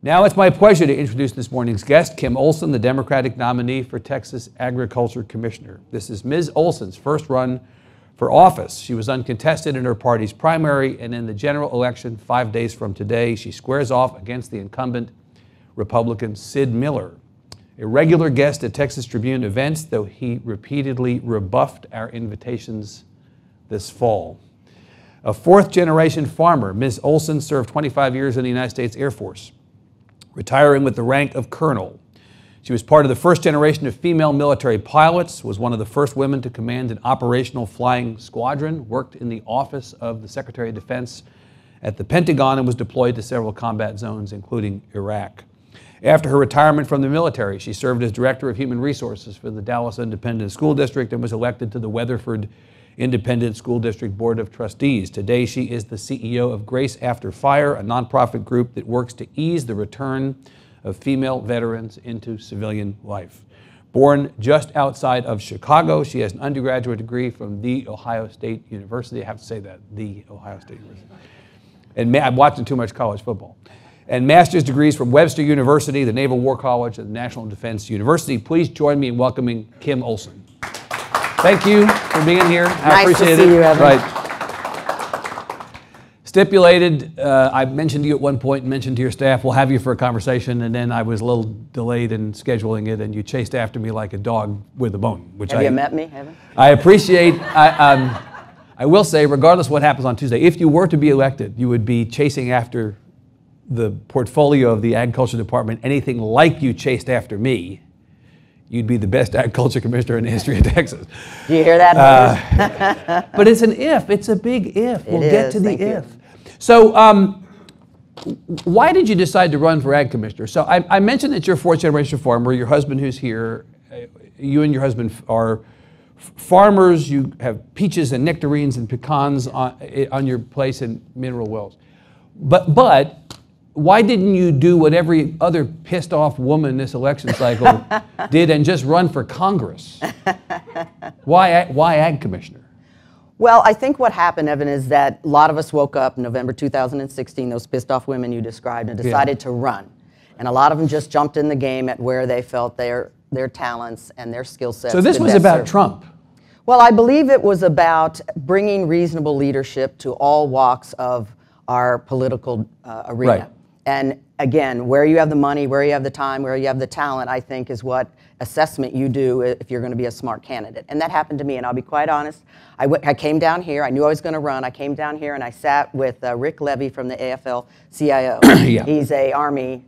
Now it's my pleasure to introduce this morning's guest, Kim Olson, the Democratic nominee for Texas Agriculture Commissioner. This is Ms. Olson's first run for office. She was uncontested in her party's primary, and in the general election 5 days from today, she squares off against the incumbent Republican Sid Miller, a regular guest at Texas Tribune events, though he repeatedly rebuffed our invitations this fall. A fourth-generation farmer, Ms. Olson served 25 years in the United States Air Force, retiring with the rank of colonel. She was part of the first generation of female military pilots, was one of the first women to command an operational flying squadron, worked in the office of the Secretary of Defense at the Pentagon, and was deployed to several combat zones, including Iraq. After her retirement from the military, she served as Director of Human Resources for the Dallas Independent School District and was elected to the Weatherford Independent School District Board of Trustees. Today, she is the CEO of Grace After Fire, a nonprofit group that works to ease the return of female veterans into civilian life. Born just outside of Chicago, she has an undergraduate degree from The Ohio State University. I have to say that, The Ohio State University. And I'm watching too much college football. And master's degrees from Webster University, the Naval War College, and the National Defense University. Please join me in welcoming Kim Olson. Thank you for being here. I appreciate it. Nice to see you, Evan. Right. Stipulated, I mentioned to you at one point, mentioned to your staff, we'll have you for a conversation, and then I was a little delayed in scheduling it, and you chased after me like a dog with a bone. Which Have you met me, Evan? I appreciate. I will say, regardless of what happens on Tuesday, if you were to be elected, you would be chasing after the portfolio of the Agriculture Department, anything like you chased after me, you'd be the best agriculture commissioner in the history of Texas. Do you hear that? But it's an if. It's a big if. We'll get to the if. You. So why did you decide to run for ag commissioner? So I mentioned that you're a fourth-generation farmer. Your husband who's here, you and your husband are farmers. You have peaches and nectarines and pecans on your place in Mineral Wells. But why didn't you do what every other pissed off woman this election cycle did and just run for Congress? Why ag commissioner? Well, I think what happened, Evan, is that a lot of us woke up in November 2016, those pissed off women you described, and decided to run. And a lot of them just jumped in the game at where they felt their talents and their skill sets. So this was about Trump. Well, I believe it was about bringing reasonable leadership to all walks of our political arena. Right. And again, where you have the money, where you have the time, where you have the talent, I think is what assessment you do if you're going to be a smart candidate. And that happened to me, and I'll be quite honest. I came down here, I knew I was going to run. I came down here and I sat with Rick Levy from the AFL-CIO. Yeah. He's a Army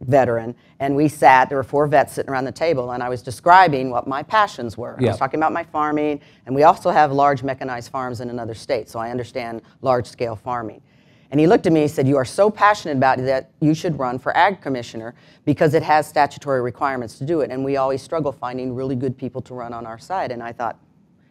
veteran, and we sat, there were 4 vets sitting around the table, and I was describing what my passions were. Yeah. I was talking about my farming, and we also have large mechanized farms in another state, so I understand large-scale farming. And he looked at me and said, you are so passionate about it that you should run for ag commissioner because it has statutory requirements to do it. And we always struggle finding really good people to run on our side. And I thought,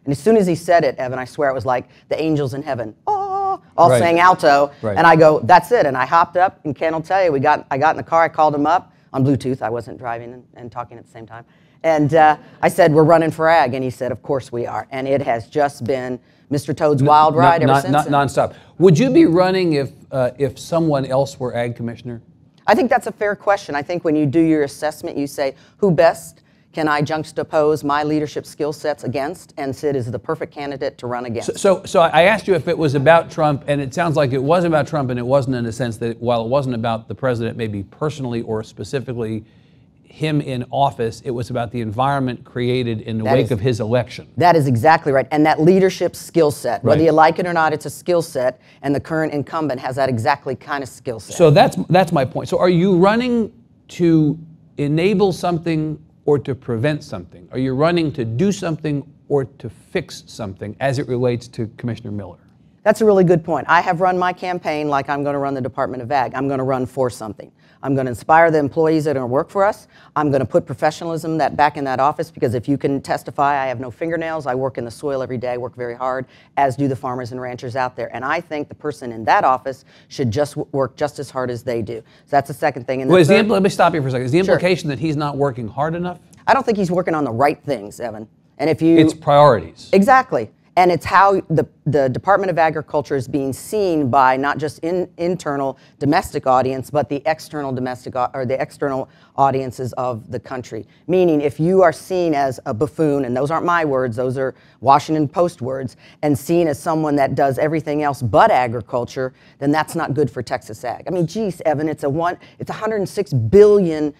and as soon as he said it, Evan, I swear it was like the angels in heaven, oh, all right. saying alto. Right. And I go, that's it. And I hopped up, and Ken will tell you, I got in the car, I called him up on Bluetooth. I wasn't driving and talking at the same time. And I said, we're running for ag. And he said, of course we are. And it has just been Mr. Toad's wild ride ever since. Nonstop. Would you be running if someone else were ag commissioner? I think that's a fair question. I think when you do your assessment, you say, who best can I juxtapose my leadership skill sets against? And Sid is the perfect candidate to run against. So I asked you if it was about Trump, and it sounds like it was about Trump, and it wasn't, in the sense that while it wasn't about the president maybe personally or specifically him in office, it was about the environment created in the wake of his election. That is exactly right. And that leadership skill set, whether you like it or not, it's a skill set, and the current incumbent has that exactly kind of skill set. So that's my point. So are you running to enable something or to prevent something? Are you running to do something or to fix something as it relates to Commissioner Miller? That's a really good point. I have run my campaign like I'm going to run the Department of Ag. I'm going to run for something. I'm going to inspire the employees that are going to work for us. I'm going to put professionalism back in that office, because if you can testify, I have no fingernails. I work in the soil every day. I work very hard, as do the farmers and ranchers out there. And I think the person in that office should just work just as hard as they do. So that's the second thing. And let me stop you for a second. Is the implication that he's not working hard enough? I don't think he's working on the right things, Evan. And if you... It's priorities. Exactly. And it's how the Department of Agriculture is being seen by not just internal domestic audience, but the external the external audiences of the country. Meaning, if you are seen as a buffoon, and those aren't my words, those are Washington Post words, and seen as someone that does everything else but agriculture, then that's not good for Texas ag. I mean, geez, Evan, it's a $106 billion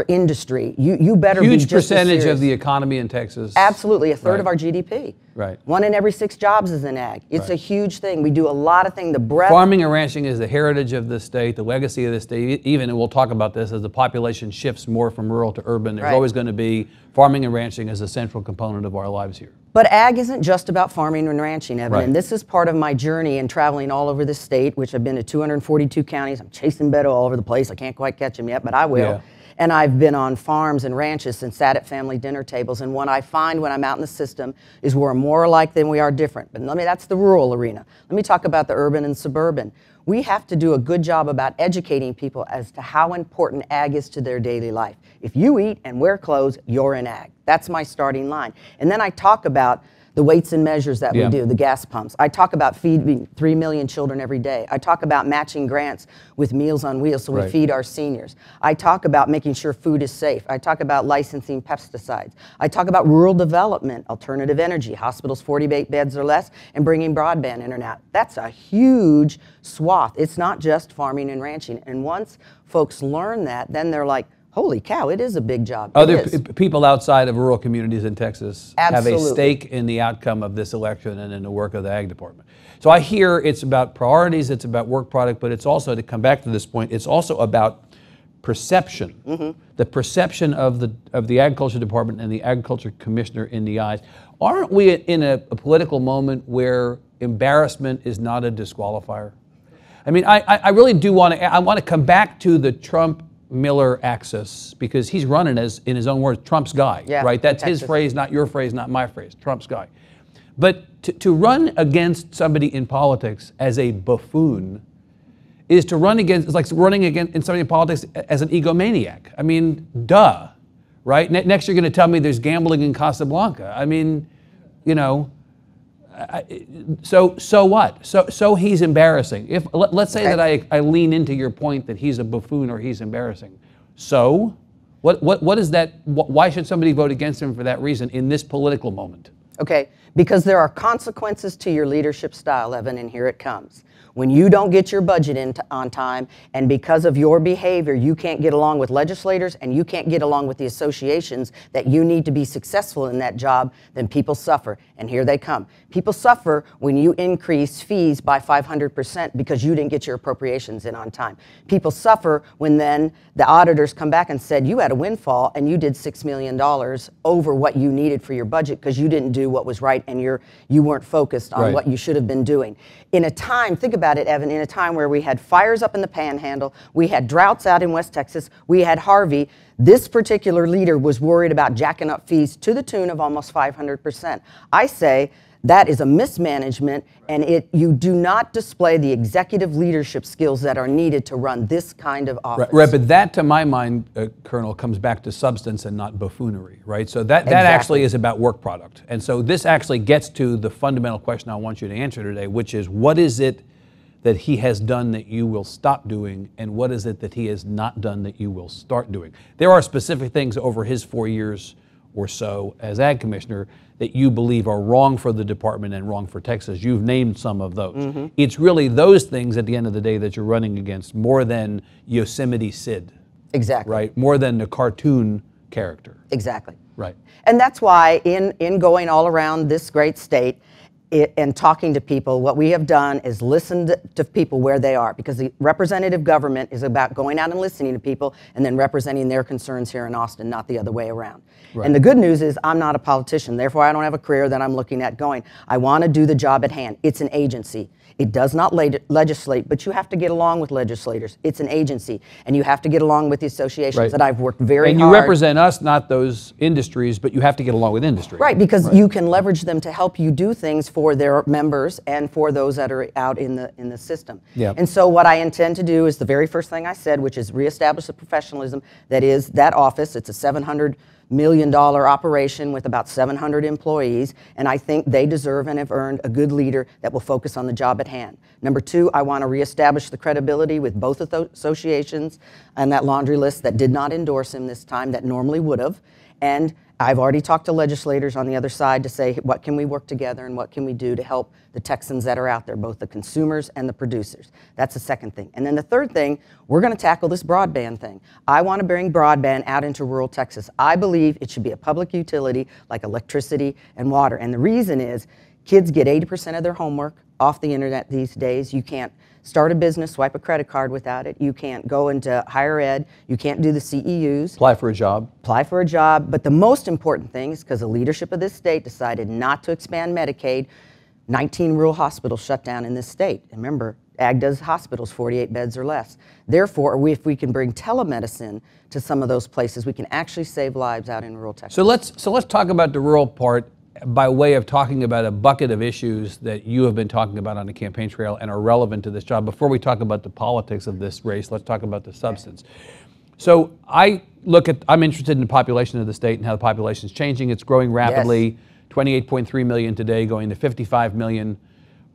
industry. You better huge be just percentage as of the economy in Texas. Absolutely, a third Right. of our GDP. Right. 1 in every 6 jobs is in ag. It's Right. a huge thing. We do a lot of things. The breadth. Farming and ranching is the heritage of the state, the legacy of the state. Even, and we'll talk about this, as the population shifts more from rural to urban, there's Right. always going to be farming and ranching as a central component of our lives here. But ag isn't just about farming and ranching, Evan. Right. And this is part of my journey in traveling all over the state, which I've been to 242 counties. I'm chasing Beto all over the place. I can't quite catch him yet, but I will. Yeah. And I've been on farms and ranches and sat at family dinner tables. And what I find when I'm out in the system is we're more alike than we are different. But that's the rural arena. Let me talk about the urban and suburban. We have to do a good job about educating people as to how important ag is to their daily life. If you eat and wear clothes, you're in ag. That's my starting line. And then I talk about the weights and measures that we do, the gas pumps. I talk about feeding 3 million children every day. I talk about matching grants with Meals on Wheels so we Right. feed our seniors. I talk about making sure food is safe. I talk about licensing pesticides. I talk about rural development, alternative energy, hospitals 40 beds or less, and bringing broadband internet. That's a huge swath. It's not just farming and ranching. And once folks learn that, then they're like, holy cow, it is a big job. Other people outside of rural communities in Texas Absolutely. have a stake in the outcome of this election and in the work of the Ag Department. So I hear it's about priorities, it's about work product, but it's also, to come back to this point, it's also about perception. Mm-hmm. The perception of the Agriculture Department and the Agriculture Commissioner in the eyes. Aren't we in a political moment where embarrassment is not a disqualifier? I mean, I really do want to come back to the Trump-Miller axis, because he's running as, in his own words, Trump's guy, right? That's his phrase, not your phrase, not my phrase, Trump's guy. But to run against somebody in politics as a buffoon is to run against, it's like running against somebody in politics as an egomaniac. I mean, duh, right? Next you're going to tell me there's gambling in Casablanca. I mean, you know, so what? So he's embarrassing. If let's say that I lean into your point that he's a buffoon or he's embarrassing. So what is that? Why should somebody vote against him for that reason in this political moment? Okay, because there are consequences to your leadership style, Evan, and here it comes. When you don't get your budget in on time, and because of your behavior, you can't get along with legislators and you can't get along with the associations that you need to be successful in that job, then people suffer. And here they come. People suffer when you increase fees by 500% because you didn't get your appropriations in on time. People suffer when then the auditors come back and said, you had a windfall and you did $6 million over what you needed for your budget because you didn't do what was right and you weren't focused on what you should have been doing. In a time, think about it, Evan, in a time where we had fires up in the Panhandle, we had droughts out in West Texas, we had Harvey, this particular leader was worried about jacking up fees to the tune of almost 500%. I say that is a mismanagement, and you do not display the executive leadership skills that are needed to run this kind of office. Right, but that, to my mind, Colonel, comes back to substance and not buffoonery, right? So that actually is about work product. And so this actually gets to the fundamental question I want you to answer today, which is, what is it that he has done that you will stop doing, and what is it that he has not done that you will start doing? There are specific things over his 4 years or so as Ag Commissioner that you believe are wrong for the department and wrong for Texas. You've named some of those. Mm-hmm. It's really those things at the end of the day that you're running against more than Yosemite Sid. Exactly. Right? More than the cartoon character. Exactly. Right. And that's why in going all around this great state and talking to people, what we have done is listened to people where they are, because the representative government is about going out and listening to people and then representing their concerns here in Austin, not the other way around. Right. And the good news is I'm not a politician, therefore I don't have a career that I'm looking at going. I want to do the job at hand. It's an agency. It does not legislate, but you have to get along with legislators. It's an agency, and you have to get along with the associations that I've worked very hard. And you represent us, not those industries, but you have to get along with industry. Right, because you can leverage them to help you do things for their members and for those that are out in the system. Yeah. And so what I intend to do is the very first thing I said, which is reestablish the professionalism that is that office. It's a $700 million-dollar operation with about 700 employees, and I think they deserve and have earned a good leader that will focus on the job at hand. Number two, I want to reestablish the credibility with both of those associations and that laundry list that did not endorse him this time that normally would have. And I've already talked to legislators on the other side to say, what can we work together and what can we do to help the Texans that are out there, both the consumers and the producers. That's the second thing. And then the third thing, we're going to tackle this broadband thing. I want to bring broadband out into rural Texas. I believe it should be a public utility like electricity and water. And the reason is kids get 80% of their homework off the internet these days. You can't start a business, swipe a credit card without it. You can't go into higher ed. You can't do the CEUs. Apply for a job. Apply for a job. But the most important thing is because the leadership of this state decided not to expand Medicaid, 19 rural hospitals shut down in this state. And remember, Ag does hospitals 48 beds or less. Therefore, if we can bring telemedicine to some of those places, we can actually save lives out in rural Texas. So let's talk about the rural part by way of talking about a bucket of issues that you have been talking about on the campaign trail and are relevant to this job. Before we talk about the politics of this race, let's talk about the substance. So I'm interested in the population of the state and how the population is changing. It's growing rapidly. Yes. 28.3 million today, going to 54 million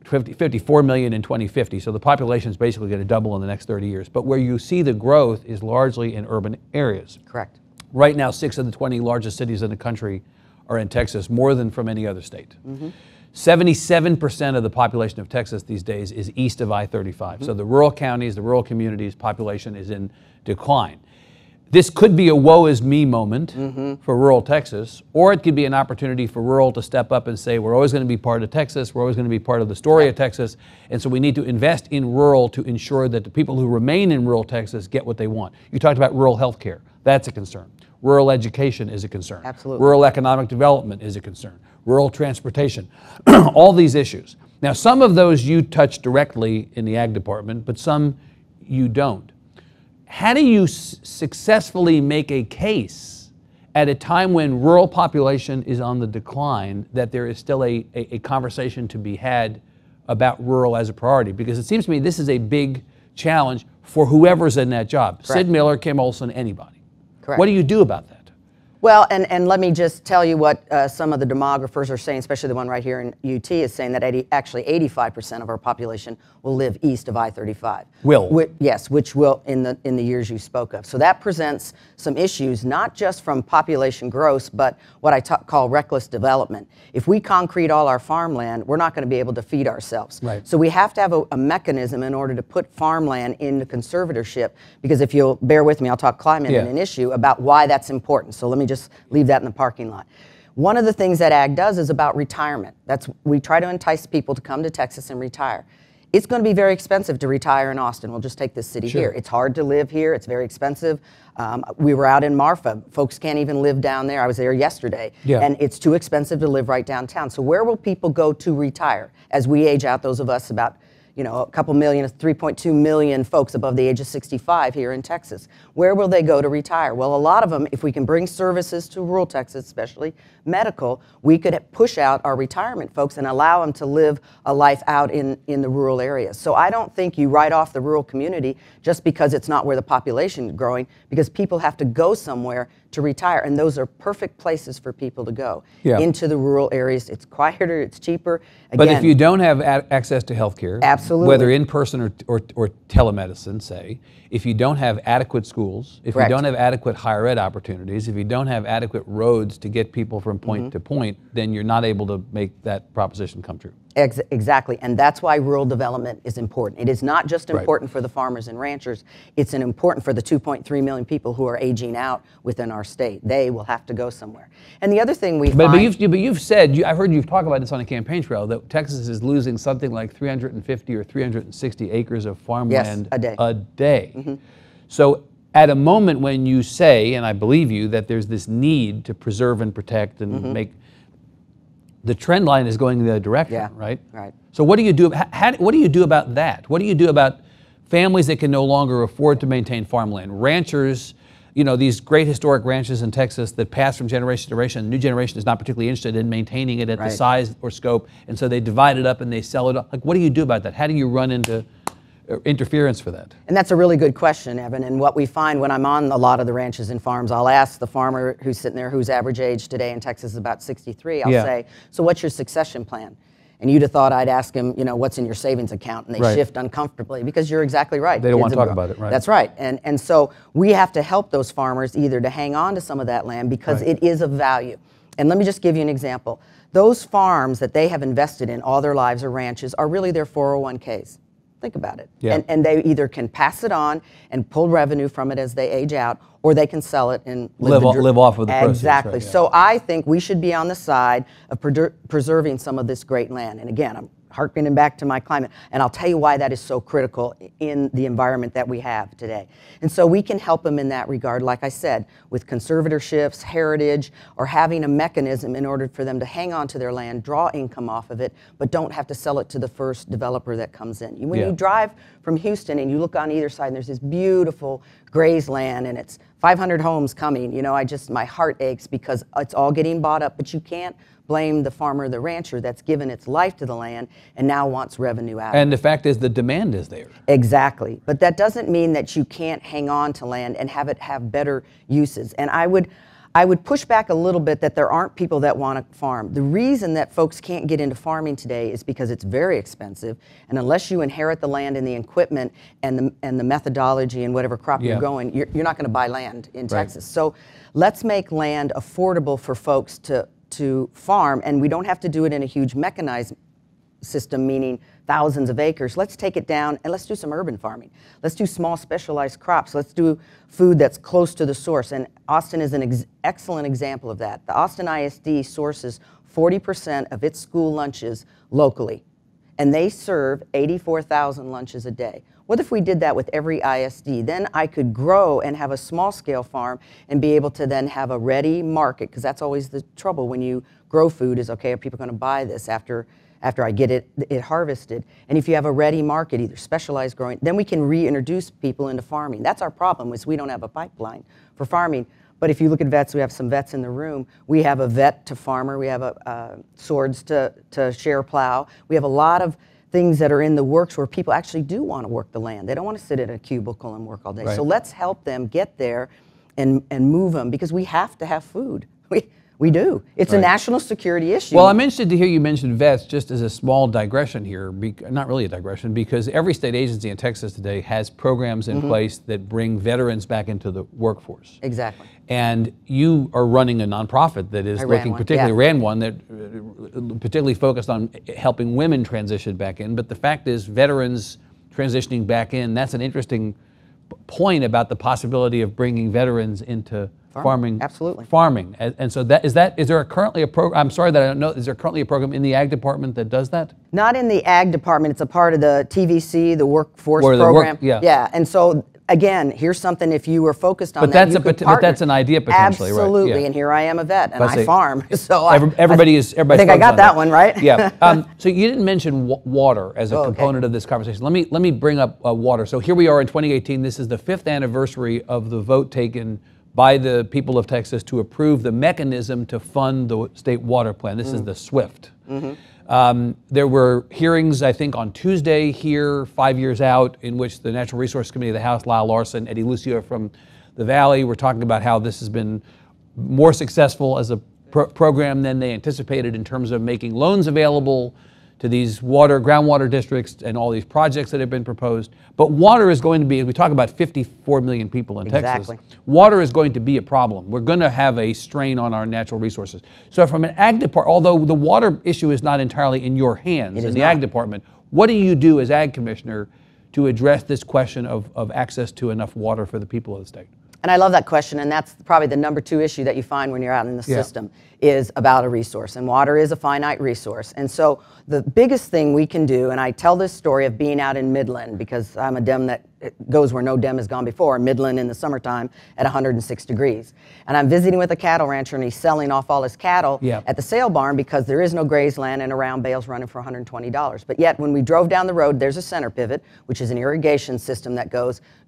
in 2050. So the population is basically going to double in the next 30 years. But where you see the growth is largely in urban areas. Correct. Right now, 6 of the 20 largest cities in the country are in Texas, more than from any other state. 77% of the population of Texas these days is east of I-35. So the rural counties, the rural communities, population is in decline. This could be a woe is me moment for rural Texas, or it could be an opportunity for rural to step up and say, we're always going to be part of Texas, we're always going to be part of the story of Texas, and so we need to invest in rural to ensure that the people who remain in rural Texas get what they want. You talked about rural health care. That's a concern. Rural education is a concern. Absolutely. Rural economic development is a concern. Rural transportation. All these issues. Now, some of those you touch directly in the Ag department, but some you don't. How do you successfully make a case at a time when rural population is on the decline that there is still a conversation to be had about rural as a priority? Because it seems to me this is a big challenge for whoever's in that job. Correct. Sid Miller, Kim Olson, anybody. Correct. What do you do about that? Well, and let me just tell you what some of the demographers are saying, especially the one right here in UT is saying that actually 85% of our population will live east of I-35. Yes, which will in the years you spoke of. So that presents some issues, not just from population growth, but what I call reckless development. If we concrete all our farmland, we're not going to be able to feed ourselves. Right. So we have to have a mechanism in order to put farmland into conservatorship, because if you'll bear with me, I'll talk climate in an issue about why that's important. So let me just leave that in the parking lot. One of the things that Ag does is about retirement. We try to entice people to come to Texas and retire. It's going to be very expensive to retire in Austin. We'll just take this city here. It's hard to live here. It's very expensive. We were out in Marfa. Folks can't even live down there. I was there yesterday. And it's too expensive to live right downtown. So where will people go to retire as we age out, those of us about a couple million, 3.2 million folks above the age of 65 here in Texas? Where will they go to retire? Well, a lot of them, if we can bring services to rural Texas, especially medical, we could push out our retirement folks and allow them to live a life out in the rural areas. So I don't think you write off the rural community just because it's not where the population is growing, because people have to go somewhere to retire, and those are perfect places for people to go into the rural areas. It's quieter, it's cheaper. Again, but if you don't have access to health care, absolutely, whether in person or telemedicine, say, if you don't have adequate schools, if you don't have adequate higher ed opportunities, if you don't have adequate roads to get people from point to point, then you're not able to make that proposition come true. Exactly, and that's why rural development is important. It is not just important for the farmers and ranchers, it's important for the 2.3 million people who are aging out within our state. They will have to go somewhere. And the other thing we find... But you've said, I've heard you talk about this on a campaign trail, that Texas is losing something like 350 or 360 acres of farmland a day. So at a moment when you say, and I believe you, that there's this need to preserve and protect and make... The trend line is going in the other direction, right? Right. So what do you do? What do you do about that? What do you do about families that can no longer afford to maintain farmland? Ranchers, these great historic ranches in Texas that pass from generation to generation. The new generation is not particularly interested in maintaining it at the size or scope, and so they divide it up and they sell it up. Like, what do you do about that? How do you run into interference for that? And that's a really good question, Evan. And what we find when I'm on a lot of the ranches and farms, I'll ask the farmer who's sitting there, whose average age today in Texas is about 63. I'll say, so what's your succession plan? And you'd have thought I'd ask him, you know, what's in your savings account? And they shift uncomfortably because you're exactly right. They don't want to talk about it, right? That's right. And so we have to help those farmers either to hang on to some of that land because it is of value. And let me just give you an example. Those farms that they have invested in all their lives or ranches are really their 401ks. Think about it. And they either can pass it on and pull revenue from it as they age out, or they can sell it and live off of the proceeds. Exactly. Right, So I think we should be on the side of preserving some of this great land. And again, I'm harkening back to my climate, and I'll tell you why that is so critical in the environment that we have today. And so we can help them in that regard, like I said, with conservatorships, heritage, or having a mechanism in order for them to hang on to their land, draw income off of it, but don't have to sell it to the first developer that comes in. When you drive from Houston and you look on either side and there's this beautiful grazed land and it's 500 homes coming, you know, my heart aches because it's all getting bought up, but you can't blame the farmer, the rancher that's given its life to the land and now wants revenue out. And the fact is the demand is there. Exactly. But that doesn't mean that you can't hang on to land and have it have better uses. And I would push back a little bit that there aren't people that want to farm. The reason that folks can't get into farming today is because it's very expensive, and unless you inherit the land and the equipment and the methodology and whatever crop you're going, you're not going to buy land in Texas. So let's make land affordable for folks to farm, and we don't have to do it in a huge mechanized system, meaning thousands of acres. Let's take it down and let's do some urban farming. Let's do small specialized crops. Let's do food that's close to the source. And Austin is an excellent example of that. The Austin ISD sources 40% of its school lunches locally, and they serve 84,000 lunches a day. What if we did that with every ISD? Then I could grow and have a small scale farm and be able to then have a ready market, because that's always the trouble when you grow food is, okay, are people going to buy this after I get it harvested? And if you have a ready market, either specialized growing, then we can reintroduce people into farming. That's our problem, is we don't have a pipeline for farming. But if you look at vets, we have some vets in the room. We have a vet to farmer. We have a swords to share plow. We have a lot of things that are in the works where people actually do want to work the land. They don't want to sit in a cubicle and work all day. So let's help them get there and move them, because we have to have food. We do. It's a national security issue. Well, I'm interested to hear you mention vets, just as a small digression here, not really a digression, because every state agency in Texas today has programs in place that bring veterans back into the workforce. Exactly. And you are running a nonprofit that is ran one that particularly focused on helping women transition back in. But the fact is, veterans transitioning back in, that's an interesting point about the possibility of bringing veterans into farming. Absolutely. Farming. And so is there currently a program, I'm sorry that I don't know, is there currently a program in the Ag Department that does that? Not in the Ag Department. It's a part of the TVC, the workforce program. Yeah. And so, again, here's something, if you were focused on that, but that's an idea potentially, right? Absolutely. And here I am a vet, and I farm. So everybody's I think I got that one right. Yeah. So you didn't mention water as a component of this conversation. Let me bring up water. So here we are in 2018. This is the 5th anniversary of the vote taken by the people of Texas to approve the mechanism to fund the state water plan. This is the SWIFT. There were hearings, I think, on Tuesday here, 5 years out, in which the Natural Resource Committee of the House, Lyle Larson, Eddie Lucio from the Valley, were talking about how this has been more successful as a program than they anticipated in terms of making loans available to these groundwater districts and all these projects that have been proposed. But water is going to be, we talk about 54 million people in Texas, water is going to be a problem. We're going to have a strain on our natural resources. So from an Ag Department, although the water issue is not entirely in your hands in the Ag Department, what do you do as Ag Commissioner to address this question of access to enough water for the people of the state? And I love that question, and that's probably the number 2 issue that you find when you're out in the system, is about a resource, and water is a finite resource. And so the biggest thing we can do, and I tell this story of being out in Midland, because I'm a Dem that goes where no Dem has gone before, Midland in the summertime at 106 degrees. And I'm visiting with a cattle rancher, and he's selling off all his cattle at the sale barn because there is no grazed land, and around bales running for $120. But yet when we drove down the road, there's a center pivot, which is an irrigation system that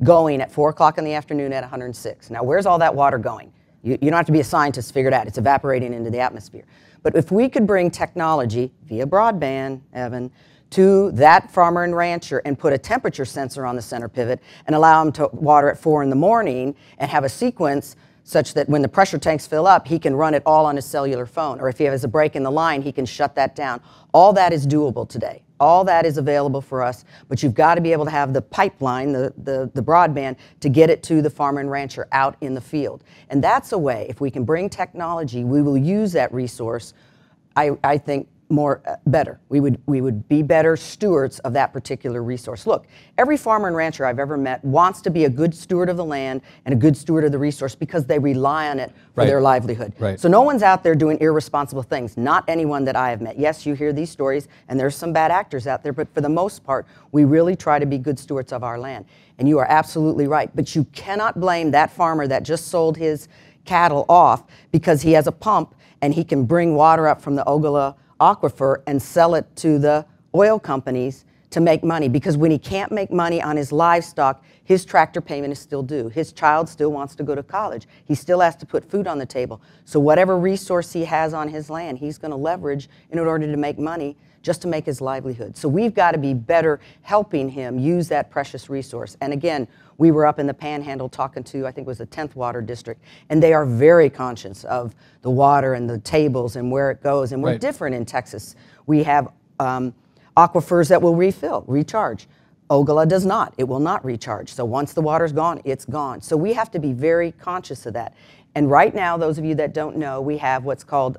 going at 4 o'clock in the afternoon at 106. Now where's all that water going? You don't have to be a scientist to figure it out. It's evaporating into the atmosphere. But if we could bring technology via broadband, Evan, to that farmer and rancher and put a temperature sensor on the center pivot and allow him to water at 4 in the morning and have a sequence such that when the pressure tanks fill up, he can run it all on his cellular phone. Or if he has a break in the line, he can shut that down. All that is doable today. All that is available for us, but you've got to be able to have the pipeline, the broadband, to get it to the farmer and rancher out in the field. And that's a way, if we can bring technology, we will use that resource, I think, better. We would be better stewards of that particular resource. Look, every farmer and rancher I've ever met wants to be a good steward of the land and a good steward of the resource because they rely on it for their livelihood. Right. So no one's out there doing irresponsible things, not anyone that I have met. Yes, you hear these stories and there's some bad actors out there, but for the most part, we really try to be good stewards of our land. And you are absolutely right, but you cannot blame that farmer that just sold his cattle off because he has a pump and he can bring water up from the Ogallala aquifer and sell it to the oil companies to make money, because when he can't make money on his livestock, his tractor payment is still due. His child still wants to go to college. He still has to put food on the table. So whatever resource he has on his land, he's going to leverage in order to make money just to make his livelihood. So we've got to be better helping him use that precious resource. And again, we were up in the Panhandle talking to, I think it was the 10th Water District, and they are very conscious of the water and the tables and where it goes. And we're different in Texas. We have aquifers that will recharge. Ogallala does not. It will not recharge. So once the water's gone, it's gone. So we have to be very conscious of that. And right now, those of you that don't know, we have what's called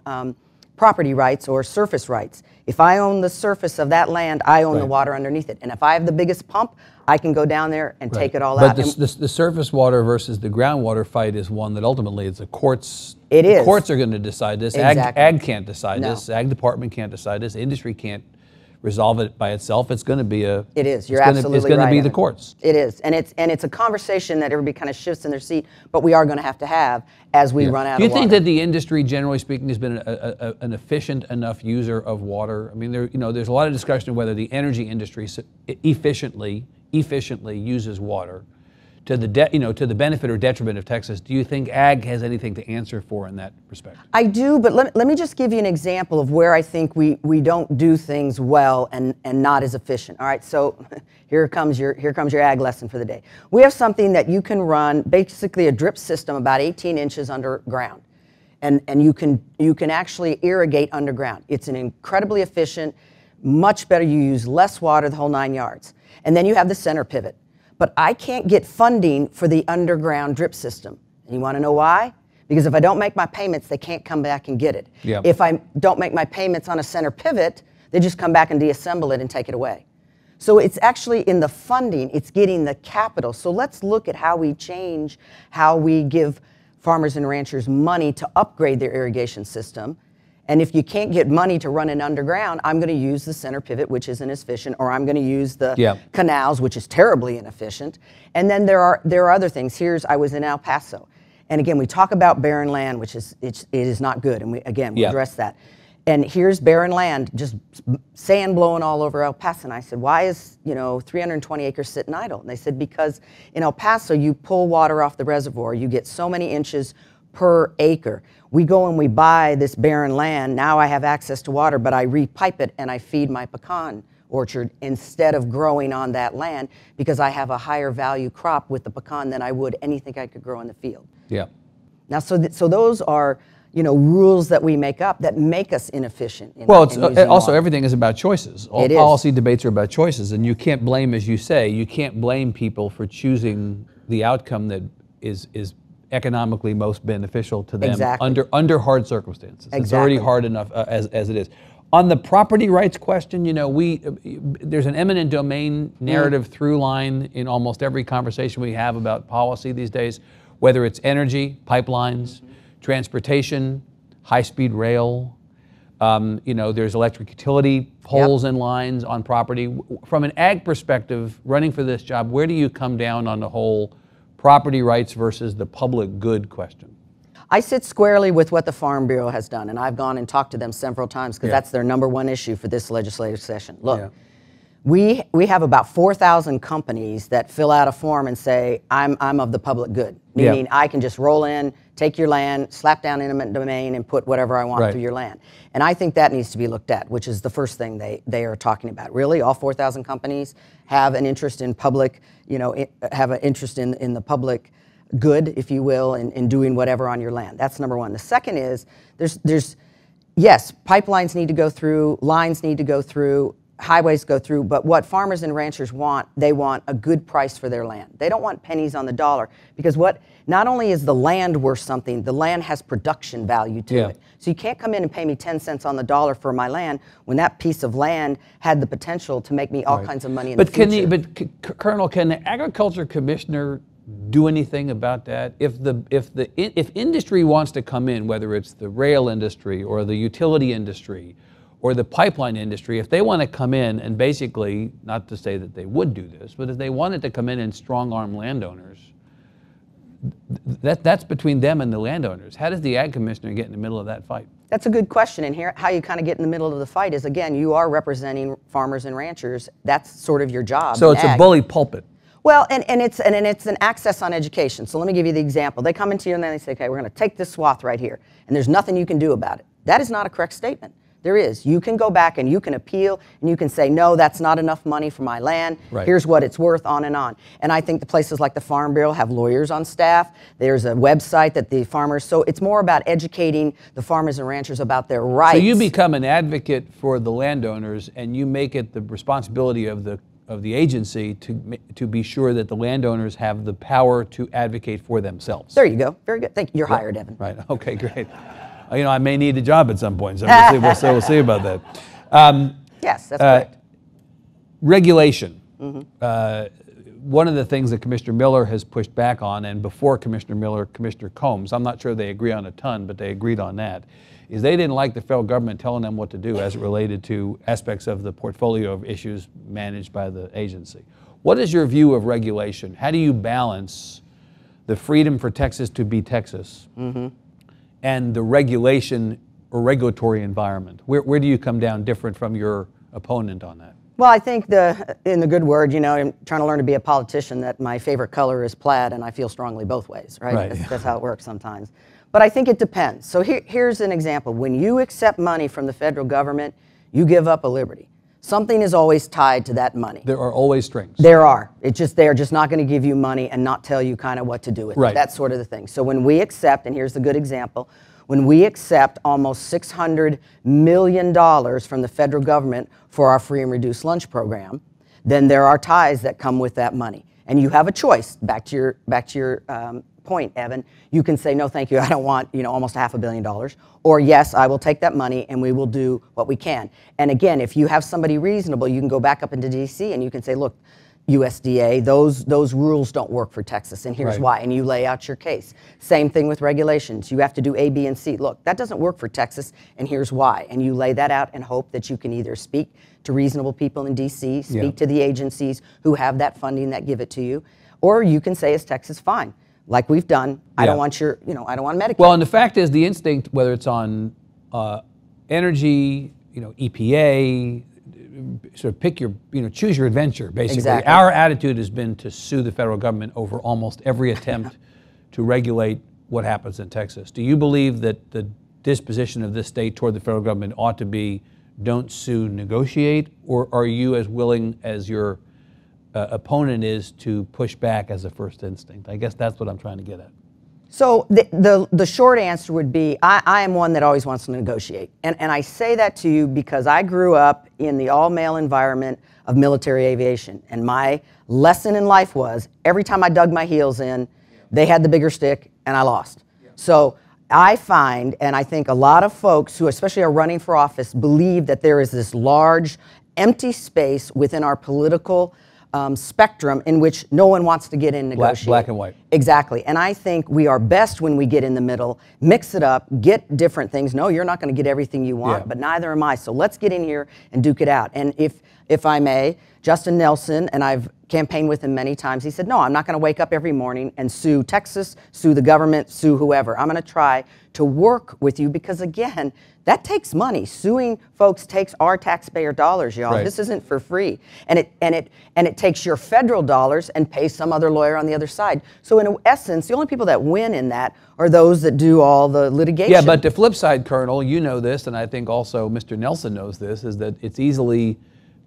property rights or surface rights. If I own the surface of that land, I own the water underneath it. And if I have the biggest pump, I can go down there and take it all out. But the surface water versus the groundwater fight is one that ultimately it's the courts. It is. The courts are going to decide this. Exactly. Ag can't decide this. Ag department can't decide this. Industry can't resolve it by itself. It's going to be a. It is. You're absolutely right. It's going to be the courts. It is, and it's a conversation that everybody kind of shifts in their seat, but we are going to have as we run out of water. Do you think that the industry, generally speaking, has been an efficient enough user of water? I mean, there's a lot of discussion of whether the energy industry efficiently uses water to the benefit or detriment of Texas. Do you think ag has anything to answer for in that respect? I do, but let me just give you an example of where I think we don't do things well and not as efficient. All right, so here comes your ag lesson for the day. We have something that you can run, basically a drip system about 18 inches underground. And you can actually irrigate underground. It's an incredibly efficient, much better. You use less water, the whole 9 yards. And then you have the center pivot. But I can't get funding for the underground drip system. And you want to know why? Because if I don't make my payments, they can't come back and get it. Yep. If I don't make my payments on a center pivot, they just come back and deassemble it and take it away. So it's actually in the funding, it's getting the capital. So let's look at how we change how we give farmers and ranchers money to upgrade their irrigation system. And if you can't get money to run it underground, I'm going to use the center pivot, which isn't as efficient, or I'm going to use the canals, which is terribly inefficient. And then there are other things. I was in El Paso, and again, we talk about barren land, which it is not good, and we address that. And here's barren land, just sand blowing all over El Paso. And I said, why is 320 acres sitting idle? And they said, because in El Paso, you pull water off the reservoir, you get so many inches per acre. We go and we buy this barren land. Now I have access to water, but I repipe it and I feed my pecan orchard instead of growing on that land because I have a higher value crop with the pecan than I would anything I could grow in the field. Yeah. Now, so those are rules that we make up that make us inefficient. Also everything is about choices. All policy debates are about choices, and you can't blame, as you say, you can't blame people for choosing the outcome that is economically most beneficial to them under hard circumstances. Exactly. It's already hard enough as it is. On the property rights question, there's an eminent domain narrative through line in almost every conversation we have about policy these days, whether it's energy, pipelines, transportation, high-speed rail. There's electric utility poles and lines on property. From an ag perspective, running for this job, where do you come down on the whole property rights versus the public good question? I sit squarely with what the Farm Bureau has done, and I've gone and talked to them several times because that's their #1 issue for this legislative session. Look, we have about 4,000 companies that fill out a form and say, I'm of the public good, meaning I can just roll in, take your land, slap down eminent domain, and put whatever I want through your land. And I think that needs to be looked at, which is the first thing they are talking about. Really, all 4,000 companies have an interest in public, have an interest in the public good, if you will, in doing whatever on your land. That's number one. The second is yes, pipelines need to go through, lines need to go through, highways go through, but what farmers and ranchers want, they want a good price for their land. They don't want pennies on the dollar, because not only is the land worth something, the land has production value to it. So you can't come in and pay me 10 cents on the dollar for my land when that piece of land had the potential to make me all kinds of money in the future. Colonel, can the Agriculture Commissioner do anything about that? If industry wants to come in, whether it's the rail industry or the utility industry or the pipeline industry, if they want to come in and basically, not to say that they would do this, but if they wanted to come in and strong-arm landowners, that's between them and the landowners. How does the Ag Commissioner get in the middle of that fight? That's a good question, and here how you kind of get in the middle of the fight is, again, you are representing farmers and ranchers. That's sort of your job. So it's a bully pulpit. Well, and it's an access on education. So let me give you the example. They come into you and then they say, okay, we're going to take this swath right here, and there's nothing you can do about it. That is not a correct statement. There is. You can go back and you can appeal and you can say, no, that's not enough money for my land. Here's what it's worth, on and on. And I think the places like the Farm Bureau have lawyers on staff. There's a website that the farmers, so it's more about educating the farmers and ranchers about their rights. So you become an advocate for the landowners, and you make it the responsibility of the agency to be sure that the landowners have the power to advocate for themselves. There you go. Very good. Thank you. You're hired, Evan. Right. Okay, great. I may need a job at some point, so we'll see about that. Yes, that's correct. Regulation. One of the things that Commissioner Miller has pushed back on, and before Commissioner Miller, Commissioner Combs, I'm not sure they agree on a ton, but they agreed on that, is they didn't like the federal government telling them what to do as it related to aspects of the portfolio of issues managed by the agency. What is your view of regulation? How do you balance the freedom for Texas to be Texas and the regulation or regulatory environment? Where do you come down different from your opponent on that? Well, I think in the good word, I'm trying to learn to be a politician, that my favorite color is plaid, and I feel strongly both ways, right? That's how it works sometimes. But I think it depends. So here's an example. When you accept money from the federal government, you give up a liberty. Something is always tied to that money. There are always strings. There are. They're just not going to give you money and not tell you kind of what to do with it. That's sort of the thing. So when we accept, and here's the good example, when we accept almost $600 million from the federal government for our free and reduced lunch program, then there are ties that come with that money. And you have a choice. Back to your point, Evan, you can say, no, thank you, I don't want almost $500 million. Or yes, I will take that money and we will do what we can. And again, if you have somebody reasonable, you can go back up into DC and you can say, look, USDA, those rules don't work for Texas, and here's why, and you lay out your case. Same thing with regulations. You have to do A, B, and C. Look, that doesn't work for Texas, and here's why. And you lay that out and hope that you can either speak to reasonable people in DC, speak to the agencies who have that funding that give it to you, or you can say as Texas, fine, like we've done, I don't want I don't want Medicaid. Well, and the fact is, the instinct, whether it's on energy, EPA, sort of pick your, choose your adventure, basically. Exactly. Our attitude has been to sue the federal government over almost every attempt to regulate what happens in Texas. Do you believe that the disposition of this state toward the federal government ought to be don't sue, negotiate, or are you as willing as your opponent is to push back as a first instinct? I guess that's what I'm trying to get at. So the short answer would be, I am one that always wants to negotiate. And I say that to you because I grew up in the all-male environment of military aviation. And my lesson in life was, every time I dug my heels in, they had the bigger stick and I lost. So I find, and I think a lot of folks who especially are running for office believe that there is this large empty space within our political spectrum in which no one wants to get in negotiate. Black and white. Exactly. And I think we are best when we get in the middle, mix it up, get different things. No, you're not going to get everything you want, but neither am I. So let's get in here and duke it out. And if I may, Justin Nelson, and I've campaigned with him many times. He said, no, I'm not going to wake up every morning and sue Texas, sue the government, sue whoever. I'm going to try to work with you because, again, that takes money. Suing folks takes our taxpayer dollars, y'all. Right. This isn't for free. And it takes your federal dollars and pays some other lawyer on the other side. So in essence, the only people that win in that are those that do all the litigation. Yeah, but the flip side, Colonel, you know this, and I think also Mr. Nelson knows this, is that it's easily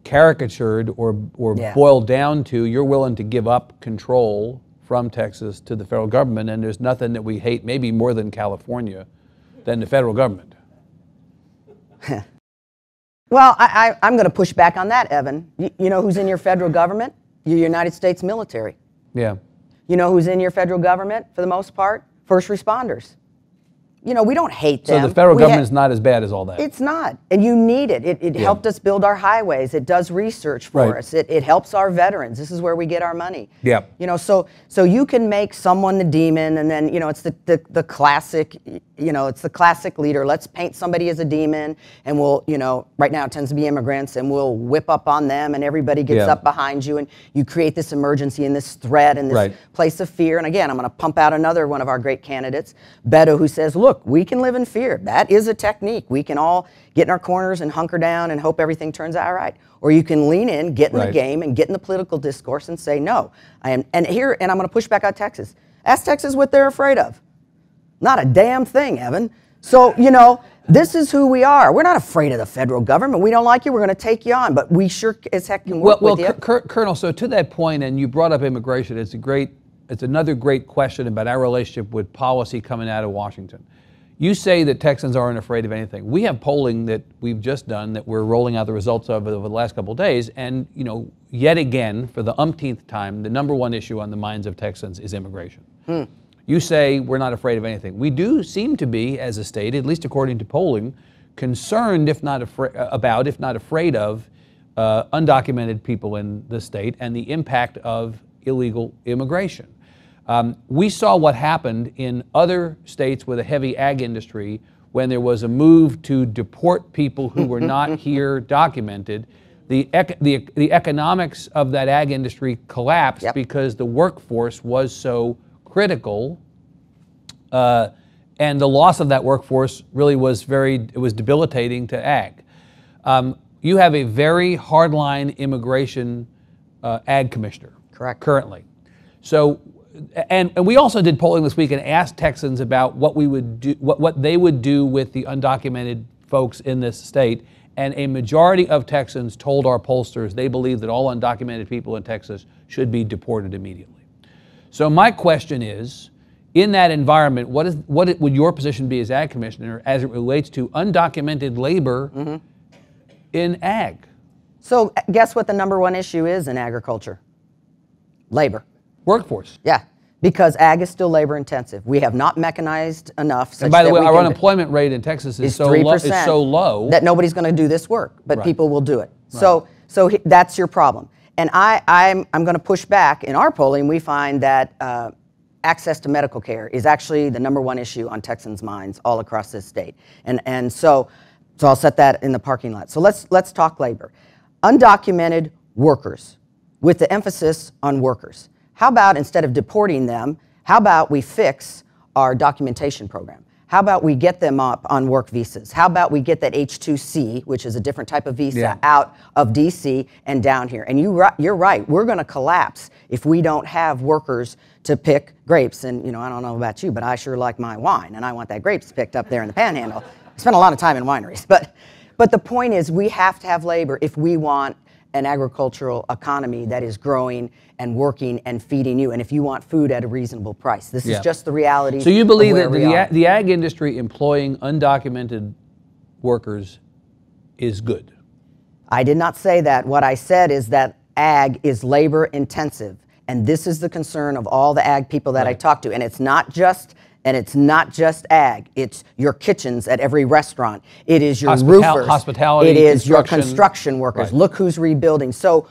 caricatured or boiled down to you're willing to give up control from Texas to the federal government, and there's nothing that we hate maybe more than California than the federal government. Well, I'm going to push back on that, Evan. You know who's in your federal government? Your United States military. Yeah. You know who's in your federal government for the most part? First responders. You know, we don't hate them. So the federal government is not as bad as all that. It's not. And you need it. It helped us build our highways. It does research for us. It helps our veterans. This is where we get our money. Yeah. You know, so you can make someone the demon, and then, you know, it's the classic, you know, it's the classic leader. Let's paint somebody as a demon, and we'll, you know, right now it tends to be immigrants, and we'll whip up on them, and everybody gets up behind you, and you create this emergency and this threat and this place of fear. And again, I'm going to pump out another one of our great candidates, Beto, who says, look, we can live in fear. That is a technique. We can all get in our corners and hunker down and hope everything turns out all right. Or you can lean in, get in the game, and get in the political discourse and say, no, and I'm going to push back on Texas. Ask Texas what they're afraid of. Not a damn thing, Evan. So, you know, this is who we are. We're not afraid of the federal government. We don't like you, we're going to take you on, but we sure as heck can work with you. Colonel, so to that point, and you brought up immigration, it's another great question about our relationship with policy coming out of Washington. You say that Texans aren't afraid of anything. We have polling that we've just done that we're rolling out the results of over the last couple of days, and, you know, yet again, for the umpteenth time, the number one issue on the minds of Texans is immigration. You say we're not afraid of anything. We do seem to be, as a state, at least according to polling, concerned, if not afraid of, undocumented people in the state and the impact of illegal immigration. We saw what happened in other states with a heavy ag industry when there was a move to deport people who were not here documented. The economics of that ag industry collapsed because the workforce was so critical, and the loss of that workforce really was debilitating to ag. You have a very hardline immigration ag commissioner. Correct. Currently. So, and we also did polling this week and asked Texans about what we would do, what they would do with the undocumented folks in this state. And a majority of Texans told our pollsters they believe that all undocumented people in Texas should be deported immediately. So my question is, in that environment, what would your position be as ag commissioner as it relates to undocumented labor in ag? So guess what the number one issue is in agriculture? Labor. Workforce. Yeah, because ag is still labor intensive. We have not mechanized enough. And by the way, our unemployment rate in Texas is so low that nobody's going to do this work, but people will do it. Right. So that's your problem. And I'm going to push back. In our polling, we find that access to medical care is actually the number one issue on Texans' minds all across this state. And so I'll set that in the parking lot. So let's talk labor. Undocumented workers, with the emphasis on workers. How about, instead of deporting them, how about we fix our documentation program? How about we get them up on work visas? How about we get that H-2C, which is a different type of visa, out of D.C. and down here? And you're right, we're going to collapse if we don't have workers to pick grapes. And, you know, I don't know about you, but I sure like my wine, and I want that grapes picked up there in the Panhandle. I spent a lot of time in wineries. But the point is, we have to have labor if we want an agricultural economy that is growing and working and feeding you, and if you want food at a reasonable price. This is just the reality. So you believe that the ag industry employing undocumented workers is good? I did not say that. What I said is that ag is labor intensive, and this is the concern of all the ag people that I talk to, and it's not just ag. It's your kitchens at every restaurant. It is your roofers. Hospitality, it is your construction workers. Look who's rebuilding. So,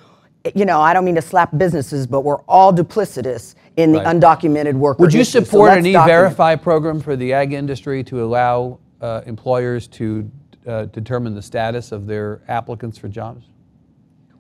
you know, I don't mean to slap businesses, but we're all duplicitous in the undocumented workers. Would you support an E-Verify program for the ag industry to allow employers to determine the status of their applicants for jobs?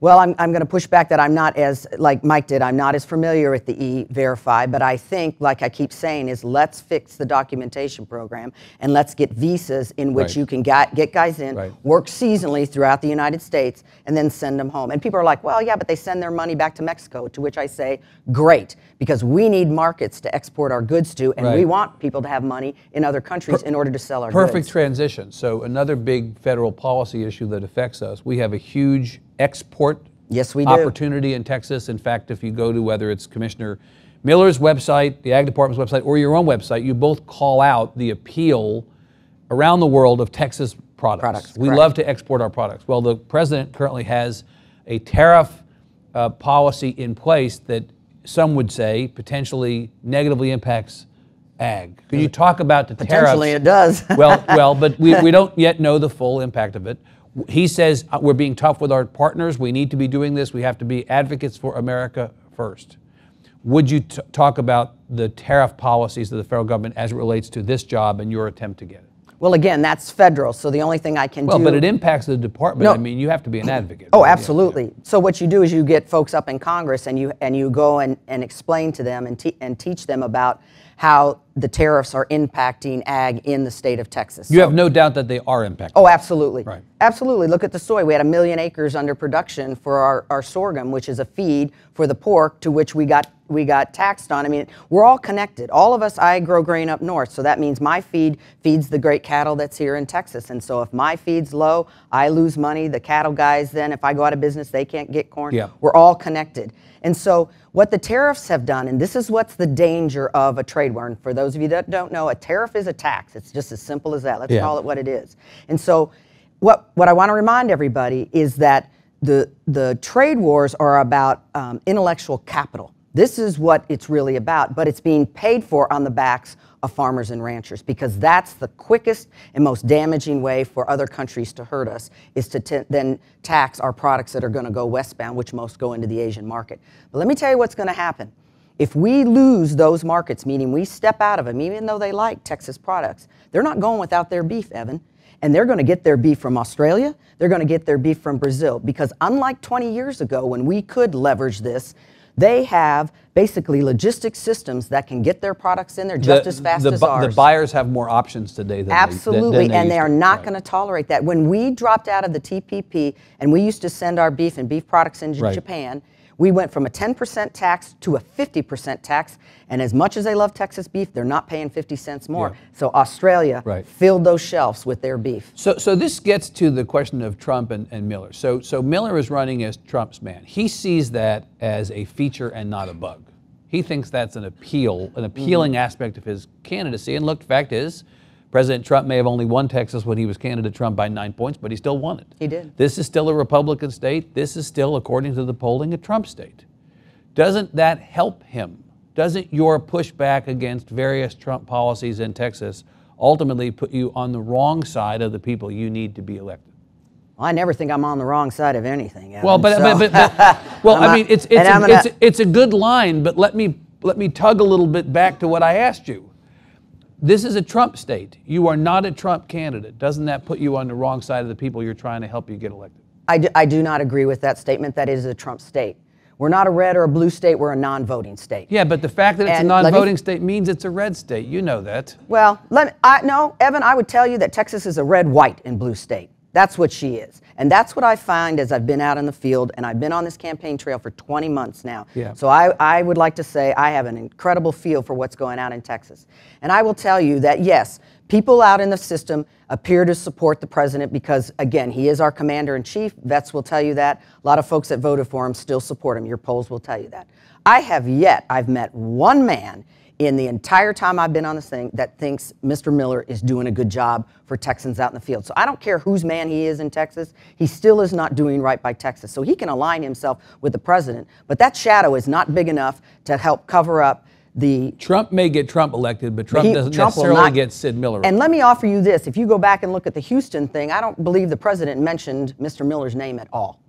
Well, I'm going to push back that I'm not as, like Mike did, I'm not as familiar with the E-Verify, but I think, like I keep saying, is let's fix the documentation program and let's get visas in which you can get guys in, work seasonally throughout the United States, and then send them home. And people are like, well, yeah, but they send their money back to Mexico, to which I say, great, because we need markets to export our goods to, and we want people to have money in other countries in order to sell our goods. Perfect transition. So another big federal policy issue that affects us, we have a huge export opportunity in Texas. In fact, if you go to whether it's Commissioner Miller's website, the Ag Department's website, or your own website, you both call out the appeal around the world of Texas products. We love to export our products. Well, the president currently has a tariff policy in place that some would say potentially negatively impacts ag. Could you talk about the tariffs? Potentially it does. well, but we don't yet know the full impact of it. He says we're being tough with our partners. We need to be doing this. We have to be advocates for America first. Would you talk about the tariff policies of the federal government as it relates to this job and your attempt to get it? Well, again, that's federal, so the only thing I can do... Well, but it impacts the department. I mean, you have to be an advocate. Oh, absolutely. Yeah. So what you do is you get folks up in Congress and you go and explain to them and teach them about how the tariffs are impacting ag in the state of Texas. You have no doubt that they are impacting. Oh, absolutely. Right. Absolutely. Look at the soy. We had 1 million acres under production for our sorghum, which is a feed for the pork, to which we got taxed on. I mean, we're all connected. All of us, I grow grain up north, so that means my feed feeds the great cattle that's here in Texas. And so if my feed's low, I lose money. The cattle guys then, if I go out of business, they can't get corn. Yeah. We're all connected. And so what the tariffs have done, and this is what's the danger of a trade war, and for those of you that don't know, a tariff is a tax. It's just as simple as that. Let's call it what it is. And so what I want to remind everybody is that the trade wars are about intellectual capital. This is what it's really about, but it's being paid for on the backs of farmers and ranchers, because that's the quickest and most damaging way for other countries to hurt us, is to then tax our products that are going to go westbound, which most go into the Asian market. But let me tell you what's going to happen. If we lose those markets, meaning we step out of them, even though they like Texas products, they're not going without their beef, Evan. And they're going to get their beef from Australia. They're going to get their beef from Brazil, because unlike 20 years ago when we could leverage this, they have basically logistics systems that can get their products in there just as fast as ours. The buyers have more options today than absolutely, they and they are not going to tolerate that. When we dropped out of the TPP and we used to send our beef and beef products into Japan, we went from a 10% tax to a 50% tax, and as much as they love Texas beef, they're not paying 50 cents more. Yeah. So Australia filled those shelves with their beef. So this gets to the question of Trump and Miller. So Miller is running as Trump's man. He sees that as a feature and not a bug. He thinks that's an appealing aspect of his candidacy. And look, the fact is, President Trump may have only won Texas when he was candidate Trump by 9 points, but he still won it. He did. This is still a Republican state. This is still, according to the polling, a Trump state. Doesn't that help him? Doesn't your pushback against various Trump policies in Texas ultimately put you on the wrong side of the people you need to be elected? Well, I never think I'm on the wrong side of anything, Evan, well, I mean, it's a good line, but let me tug a little bit back to what I asked you. This is a Trump state. You are not a Trump candidate. Doesn't that put you on the wrong side of the people you're trying to help you get elected? I do not agree with that statement. That it is a Trump state. We're not a red or a blue state. We're a non-voting state. Yeah, but the fact that it's a non-voting state means it's a red state. You know that. Well, no, Evan, I would tell you that Texas is a red, white, and blue state. That's what she is. And that's what I find as I've been out in the field, and I've been on this campaign trail for 20 months now. Yeah. So I would like to say I have an incredible feel for what's going on in Texas. And I will tell you that, yes, people out in the system appear to support the president because, again, he is our commander-in-chief. Vets will tell you that. A lot of folks that voted for him still support him. Your polls will tell you that. I've met one man in the entire time I've been on this thing that thinks Mr. Miller is doing a good job for Texans out in the field. So I don't care whose man he is in Texas, he still is not doing right by Texas. So he can align himself with the president, but that shadow is not big enough to help cover up the... Trump may get Trump elected, but Trump doesn't necessarily get Sid Miller elected. And let me offer you this. If you go back and look at the Houston thing, I don't believe the president mentioned Mr. Miller's name at all.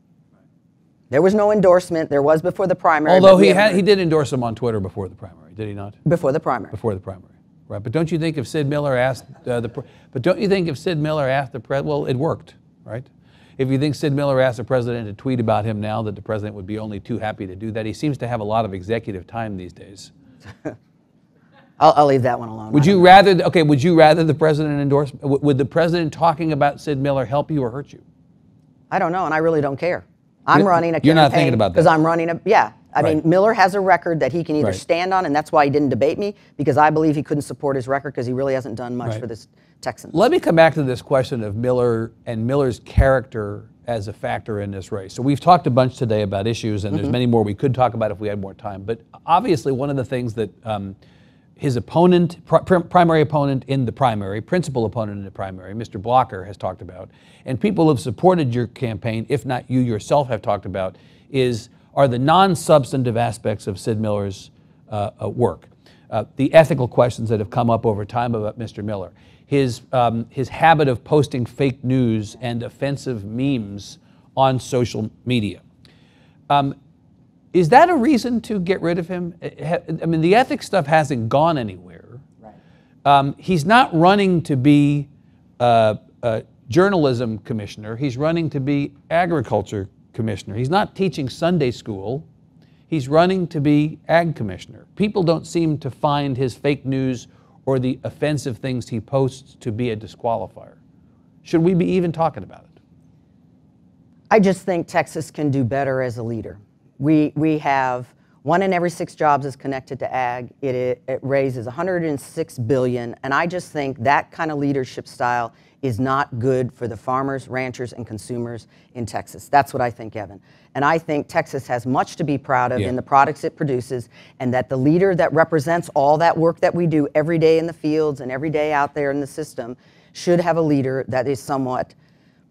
There was no endorsement. There was before the primary. Although he did endorse him on Twitter before the primary, did he not? Before the primary. Before the primary, right? But don't you think if Sid Miller asked the president, well, it worked, right? if you think Sid Miller asked the president to tweet about him now, that the president would be only too happy to do that. He seems to have a lot of executive time these days. I'll leave that one alone. Would you rather, okay, would you rather the president endorse, would the president talking about Sid Miller help you or hurt you? I don't know, and I really don't care. I'm running a campaign. You're not thinking about that. Because I'm running a, yeah. I mean, Miller has a record that he can either stand on, and that's why he didn't debate me, because I believe he couldn't support his record because he really hasn't done much for this Texans. Let me come back to this question of Miller and Miller's character as a factor in this race. So we've talked a bunch today about issues, and there's many more we could talk about if we had more time. But obviously one of the things that his opponent, primary opponent in the primary, principal opponent in the primary, Mr. Blocker, has talked about, and people who have supported your campaign, if not you yourself have talked about, are the non-substantive aspects of Sid Miller's work. The ethical questions that have come up over time about Mr. Miller. His habit of posting fake news and offensive memes on social media. Is that a reason to get rid of him? I mean, the ethics stuff hasn't gone anywhere. Right. He's not running to be a journalism commissioner. He's running to be agriculture commissioner. He's not teaching Sunday school. He's running to be ag commissioner. People don't seem to find his fake news or the offensive things he posts to be a disqualifier. Should we be even talking about it? I just think Texas can do better as a leader. We have 1 in every 6 jobs is connected to ag. It raises $106 billion, and I just think that kind of leadership style is not good for the farmers, ranchers, and consumers in Texas. That's what I think, Evan. And I think Texas has much to be proud of in the products it produces, and that the leader that represents all that work that we do every day in the fields and every day out there in the system should have a leader that is somewhat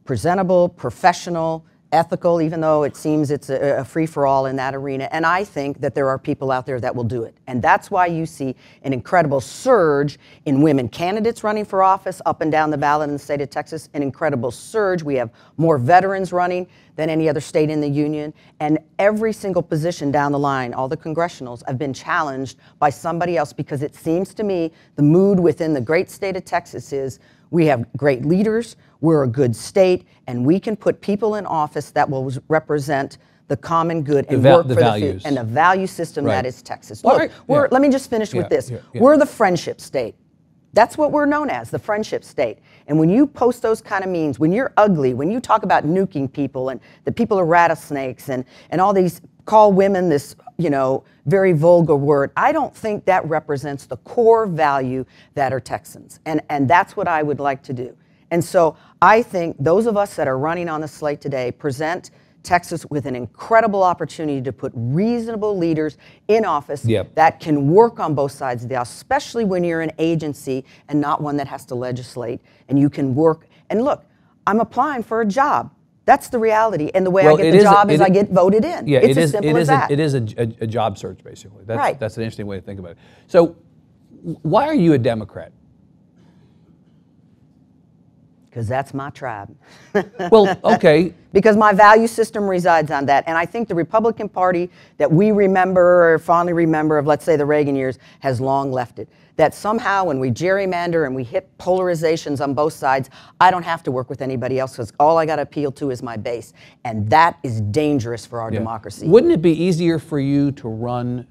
presentable, professional, ethical, even though it seems it's a free-for-all in that arena. And I think that there are people out there that will do it. And that's why you see an incredible surge in women candidates running for office up and down the ballot in the state of Texas, an incredible surge. We have more veterans running than any other state in the union. And every single position down the line, all the congressionals, have been challenged by somebody else, because it seems to me the mood within the great state of Texas is we have great leaders, we're a good state, and we can put people in office that will represent the common good and work for values. and the value system that is Texas. Well, Look, let me just finish with this. We're the friendship state. That's what we're known as, the friendship state. And when you post those kind of memes, when you're ugly, when you talk about nuking people and the people are rattlesnakes and all these, call women this, very vulgar word, I don't think that represents the core value that are Texans. And that's what I would like to do. And so I think those of us that are running on the slate today present Texas with an incredible opportunity to put reasonable leaders in office that can work on both sides of the aisle, especially when you're an agency and not one that has to legislate, and you can work. And look, I'm applying for a job. That's the reality. And the way I get the job is I get voted in. Yeah, it's as simple as that. It is a job search, basically. That's an interesting way to think about it. So why are you a Democrat? Because that's my tribe. Well, okay. Because my value system resides on that. And I think the Republican Party that we remember or fondly remember of, let's say, the Reagan years, has long left it. That somehow when we gerrymander and we hit polarizations on both sides, I don't have to work with anybody else, because all I got to appeal to is my base. And that is dangerous for our democracy. Wouldn't it be easier for you to run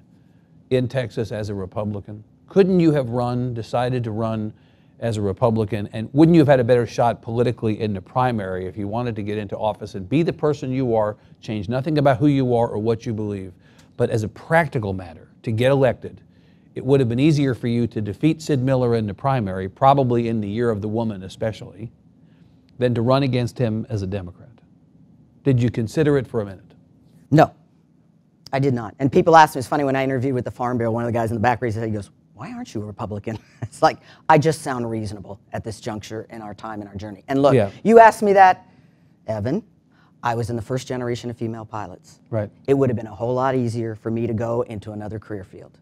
in Texas as a Republican? Couldn't you have decided to run as a Republican, and wouldn't you have had a better shot politically in the primary if you wanted to get into office and be the person you are, change nothing about who you are or what you believe, but as a practical matter, to get elected, it would have been easier for you to defeat Sid Miller in the primary, probably in the year of the woman especially, than to run against him as a Democrat. Did you consider it for a minute? No, I did not. And people ask me, it's funny, when I interviewed with the Farm Bill, one of the guys in the back raised his head, he goes, why aren't you a Republican? It's like, I just sound reasonable at this juncture in our time and our journey. And look, you asked me that, Evan, I was in the first generation of female pilots. Right. It would have been a whole lot easier for me to go into another career field.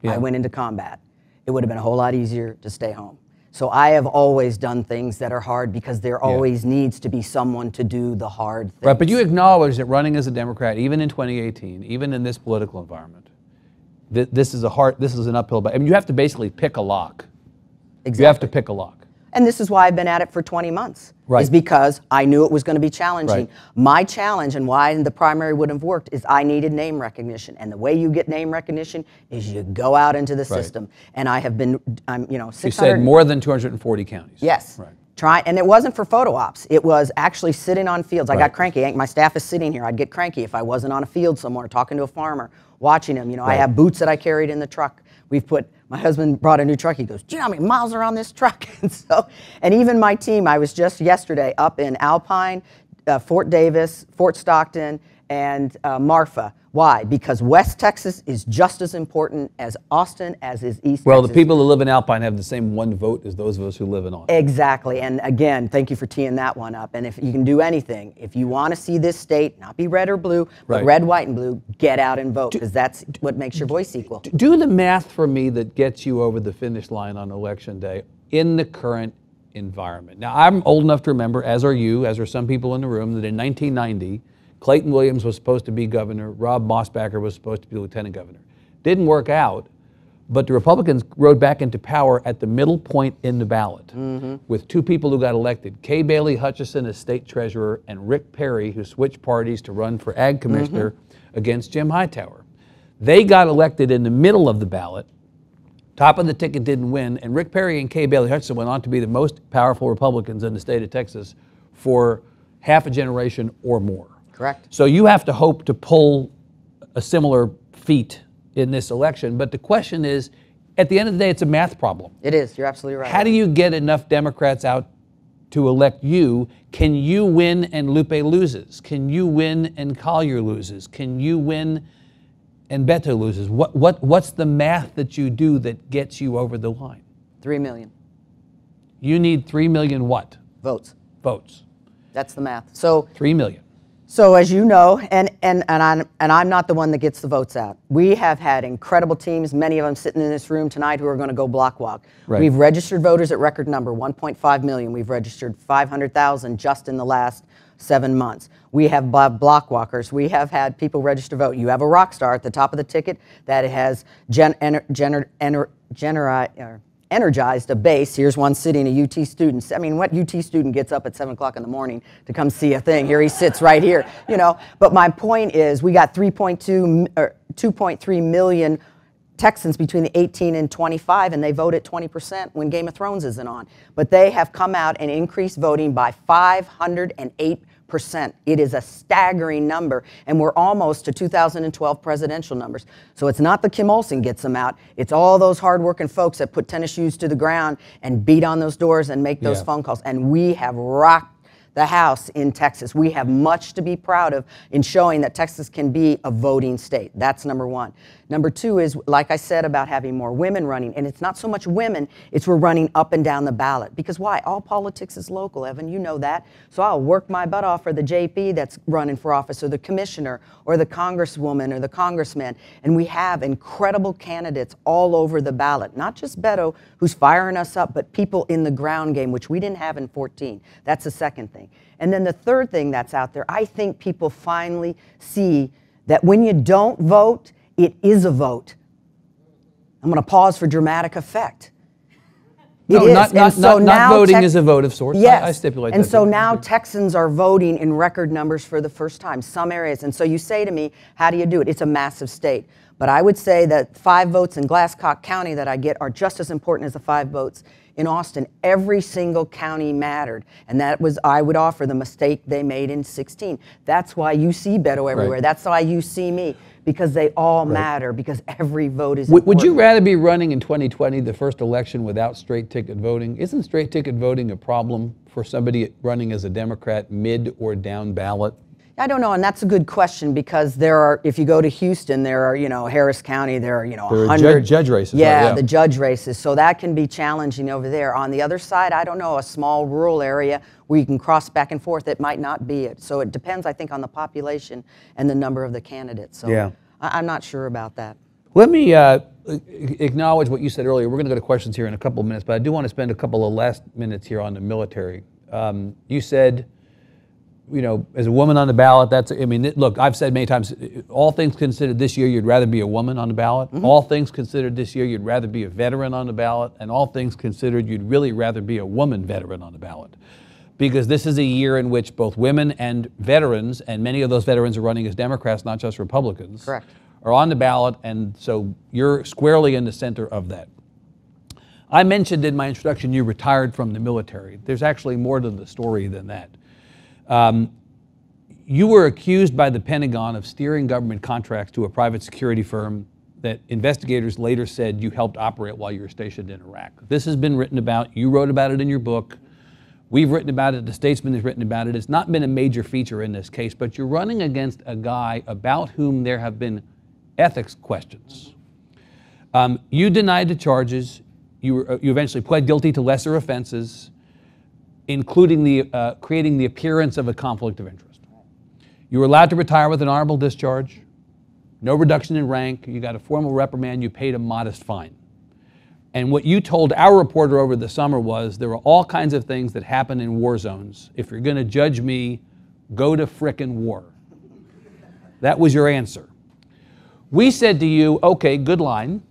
I went into combat. It would have been a whole lot easier to stay home. So I have always done things that are hard, because there always needs to be someone to do the hard things. Right, but you acknowledge that running as a Democrat, even in 2018, even in this political environment, this is an uphill battle. I mean, you have to basically pick a lock. Exactly. You have to pick a lock. And this is why I've been at it for 20 months. Right. Is because I knew it was going to be challenging. Right. My challenge and why the primary wouldn't have worked is I needed name recognition. And the way you get name recognition is you go out into the system. And I have been, you know, 600. You said more than 240 counties. Yes. Right. And it wasn't for photo ops. It was actually sitting on fields. I got cranky. My staff is sitting here. I'd get cranky if I wasn't on a field somewhere talking to a farmer, watching him. You know, I have boots that I carried in the truck. My husband brought a new truck. He goes, do you know how many miles are on this truck? And even my team, I was just yesterday up in Alpine, Fort Davis, Fort Stockton, and Marfa. Why? Because West Texas is just as important as Austin as is East Texas. Well, the people who live in Alpine have the same one vote as those of us who live in Austin. Exactly. And again, thank you for teeing that one up. And if you can do anything, if you want to see this state not be red or blue, but red, white, and blue, get out and vote, because that's what makes your voice equal. Do the math for me that gets you over the finish line on Election Day in the current environment. Now, I'm old enough to remember, as are you, as are some people in the room, that in 1990, Clayton Williams was supposed to be governor. Rob Mossbacher was supposed to be lieutenant governor. Didn't work out, but the Republicans rode back into power at the middle point in the ballot with two people who got elected, Kay Bailey Hutchison as state treasurer and Rick Perry, who switched parties to run for ag commissioner against Jim Hightower. They got elected in the middle of the ballot. Top of the ticket didn't win, and Rick Perry and Kay Bailey Hutchison went on to be the most powerful Republicans in the state of Texas for half a generation or more. Correct. So you have to hope to pull a similar feat in this election. But the question is, at the end of the day, it's a math problem. It is. You're absolutely right. How do you get enough Democrats out to elect you? Can you win and Lupe loses? Can you win and Collier loses? Can you win and Beto loses? What's the math that you do that gets you over the line? 3 million. You need 3 million what? Votes. Votes. That's the math. So 3 million. So as you know, and I'm not the one that gets the votes out. We have had incredible teams, many of them sitting in this room tonight who are going to go block walk. Right. We've registered voters at record number, 1.5 million. We've registered 500,000 just in the last 7 months. We have block walkers. We have had people register vote. You have a rock star at the top of the ticket that has energized a base. Here's one sitting, a UT student. I mean, what UT student gets up at 7 o'clock in the morning to come see a thing? Here he sits right here, you know. But my point is, we got 2.3 million Texans between the 18 and 25, and they vote at 20% when Game of Thrones isn't on. But they have come out and increased voting by 508%. It is a staggering number, and we're almost to 2012 presidential numbers. So it's not that Kim Olson gets them out. It's all those hardworking folks that put tennis shoes to the ground and beat on those doors and make those phone calls. And we have rocked the House in Texas. We have much to be proud of in showing that Texas can be a voting state. That's number one. Number two is, like I said, about having more women running. And it's not so much women, it's we're running up and down the ballot. Because why? All politics is local, Evan. You know that. So I'll work my butt off for the JP that's running for office, or the commissioner, or the congresswoman, or the congressman. And we have incredible candidates all over the ballot. Not just Beto, who's firing us up, but people in the ground game, which we didn't have in 14. That's the second thing. And then the third thing that's out there, I think people finally see that when you don't vote, it is a vote. I'm going to pause for dramatic effect. No, not voting is a vote of sorts. Yes. I stipulate that. And so now Texans are voting in record numbers for the first time, some areas. And so you say to me, how do you do it? It's a massive state. But I would say that 5 votes in Glasscock County that I get are just as important as the 5 votes in Austin. Every single county mattered. And that was, I would offer, the mistake they made in 16. That's why you see Beto everywhere. Right. That's why you see me. Because they all matter, because every vote is important. Would you rather be running in 2020, the first election, without straight ticket voting? Isn't straight ticket voting a problem for somebody running as a Democrat mid or down ballot? I don't know, and that's a good question, because there are, if you go to Houston, there are, you know, Harris County, there are, you know, 100 judge races. Yeah, the judge races. So that can be challenging over there. On the other side, I don't know, a small rural area where you can cross back and forth, it might not be it. So it depends, I think, on the population and the number of the candidates. So I'm not sure about that. Let me acknowledge what you said earlier. We're going to go to questions here in a couple of minutes, but I do want to spend a couple of last minutes here on the military. You said you know, as a woman on the ballot, that's, I mean, look, I've said many times, all things considered this year, you'd rather be a woman on the ballot. Mm-hmm. All things considered this year, you'd rather be a veteran on the ballot. And all things considered, you'd really rather be a woman veteran on the ballot. Because this is a year in which both women and veterans, and many of those veterans are running as Democrats, not just Republicans, correct, are on the ballot. And so you're squarely in the center of that. I mentioned in my introduction you retired from the military. There's actually more to the story than that. You were accused by the Pentagon of steering government contracts to a private security firm that investigators later said you helped operate while you were stationed in Iraq. This has been written about. You wrote about it in your book. We've written about it. The Statesman has written about it. It's not been a major feature in this case, but you're running against a guy about whom there have been ethics questions. You denied the charges. You eventually pled guilty to lesser offenses, including creating the appearance of a conflict of interest. You were allowed to retire with an honorable discharge, no reduction in rank, you got a formal reprimand, you paid a modest fine. And what you told our reporter over the summer was there were all kinds of things that happen in war zones. If you're going to judge me, go to frickin' war. That was your answer. We said to you, okay, good line,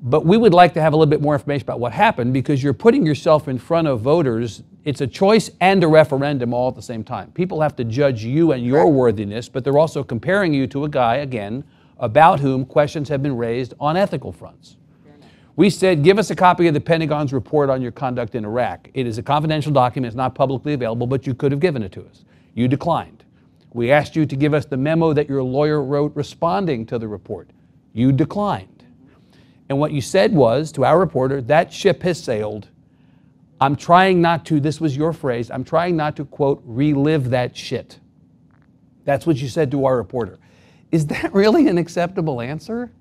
but we would like to have a little bit more information about what happened because you're putting yourself in front of voters. It's a choice and a referendum all at the same time. People have to judge you and your worthiness, but they're also comparing you to a guy, again, about whom questions have been raised on ethical fronts. We said, give us a copy of the Pentagon's report on your conduct in Iraq. It is a confidential document. It's not publicly available, but you could have given it to us. You declined. We asked you to give us the memo that your lawyer wrote responding to the report. You declined. And what you said was, to our reporter, that ship has sailed. I'm trying not to, this was your phrase, I'm trying not to, quote, relive that shit. That's what you said to our reporter. Is that really an acceptable answer?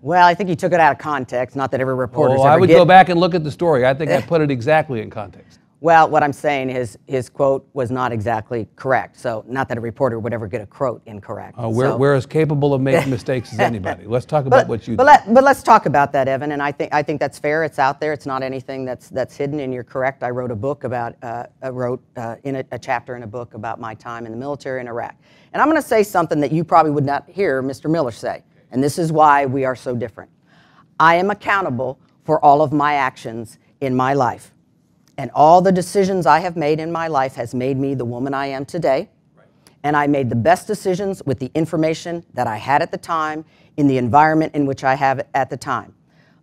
Well, I think you took it out of context, not that every reporter's ever I would go back and look at the story. I think I put it exactly in context. Well, what I'm saying is his quote was not exactly correct. So not that a reporter would ever get a quote incorrect. We're as capable of making mistakes as anybody. Let's talk about what you did. But let's talk about that, Evan. And I think that's fair. It's out there. It's not anything that's hidden. And you're correct. I wrote a book about a chapter in a book about my time in the military in Iraq. And I'm going to say something that you probably would not hear Mr. Miller say. And this is why we are so different. I am accountable for all of my actions in my life. And all the decisions I have made in my life has made me the woman I am today. Right. And I made the best decisions with the information that I had at the time, in the environment in which I have at the time.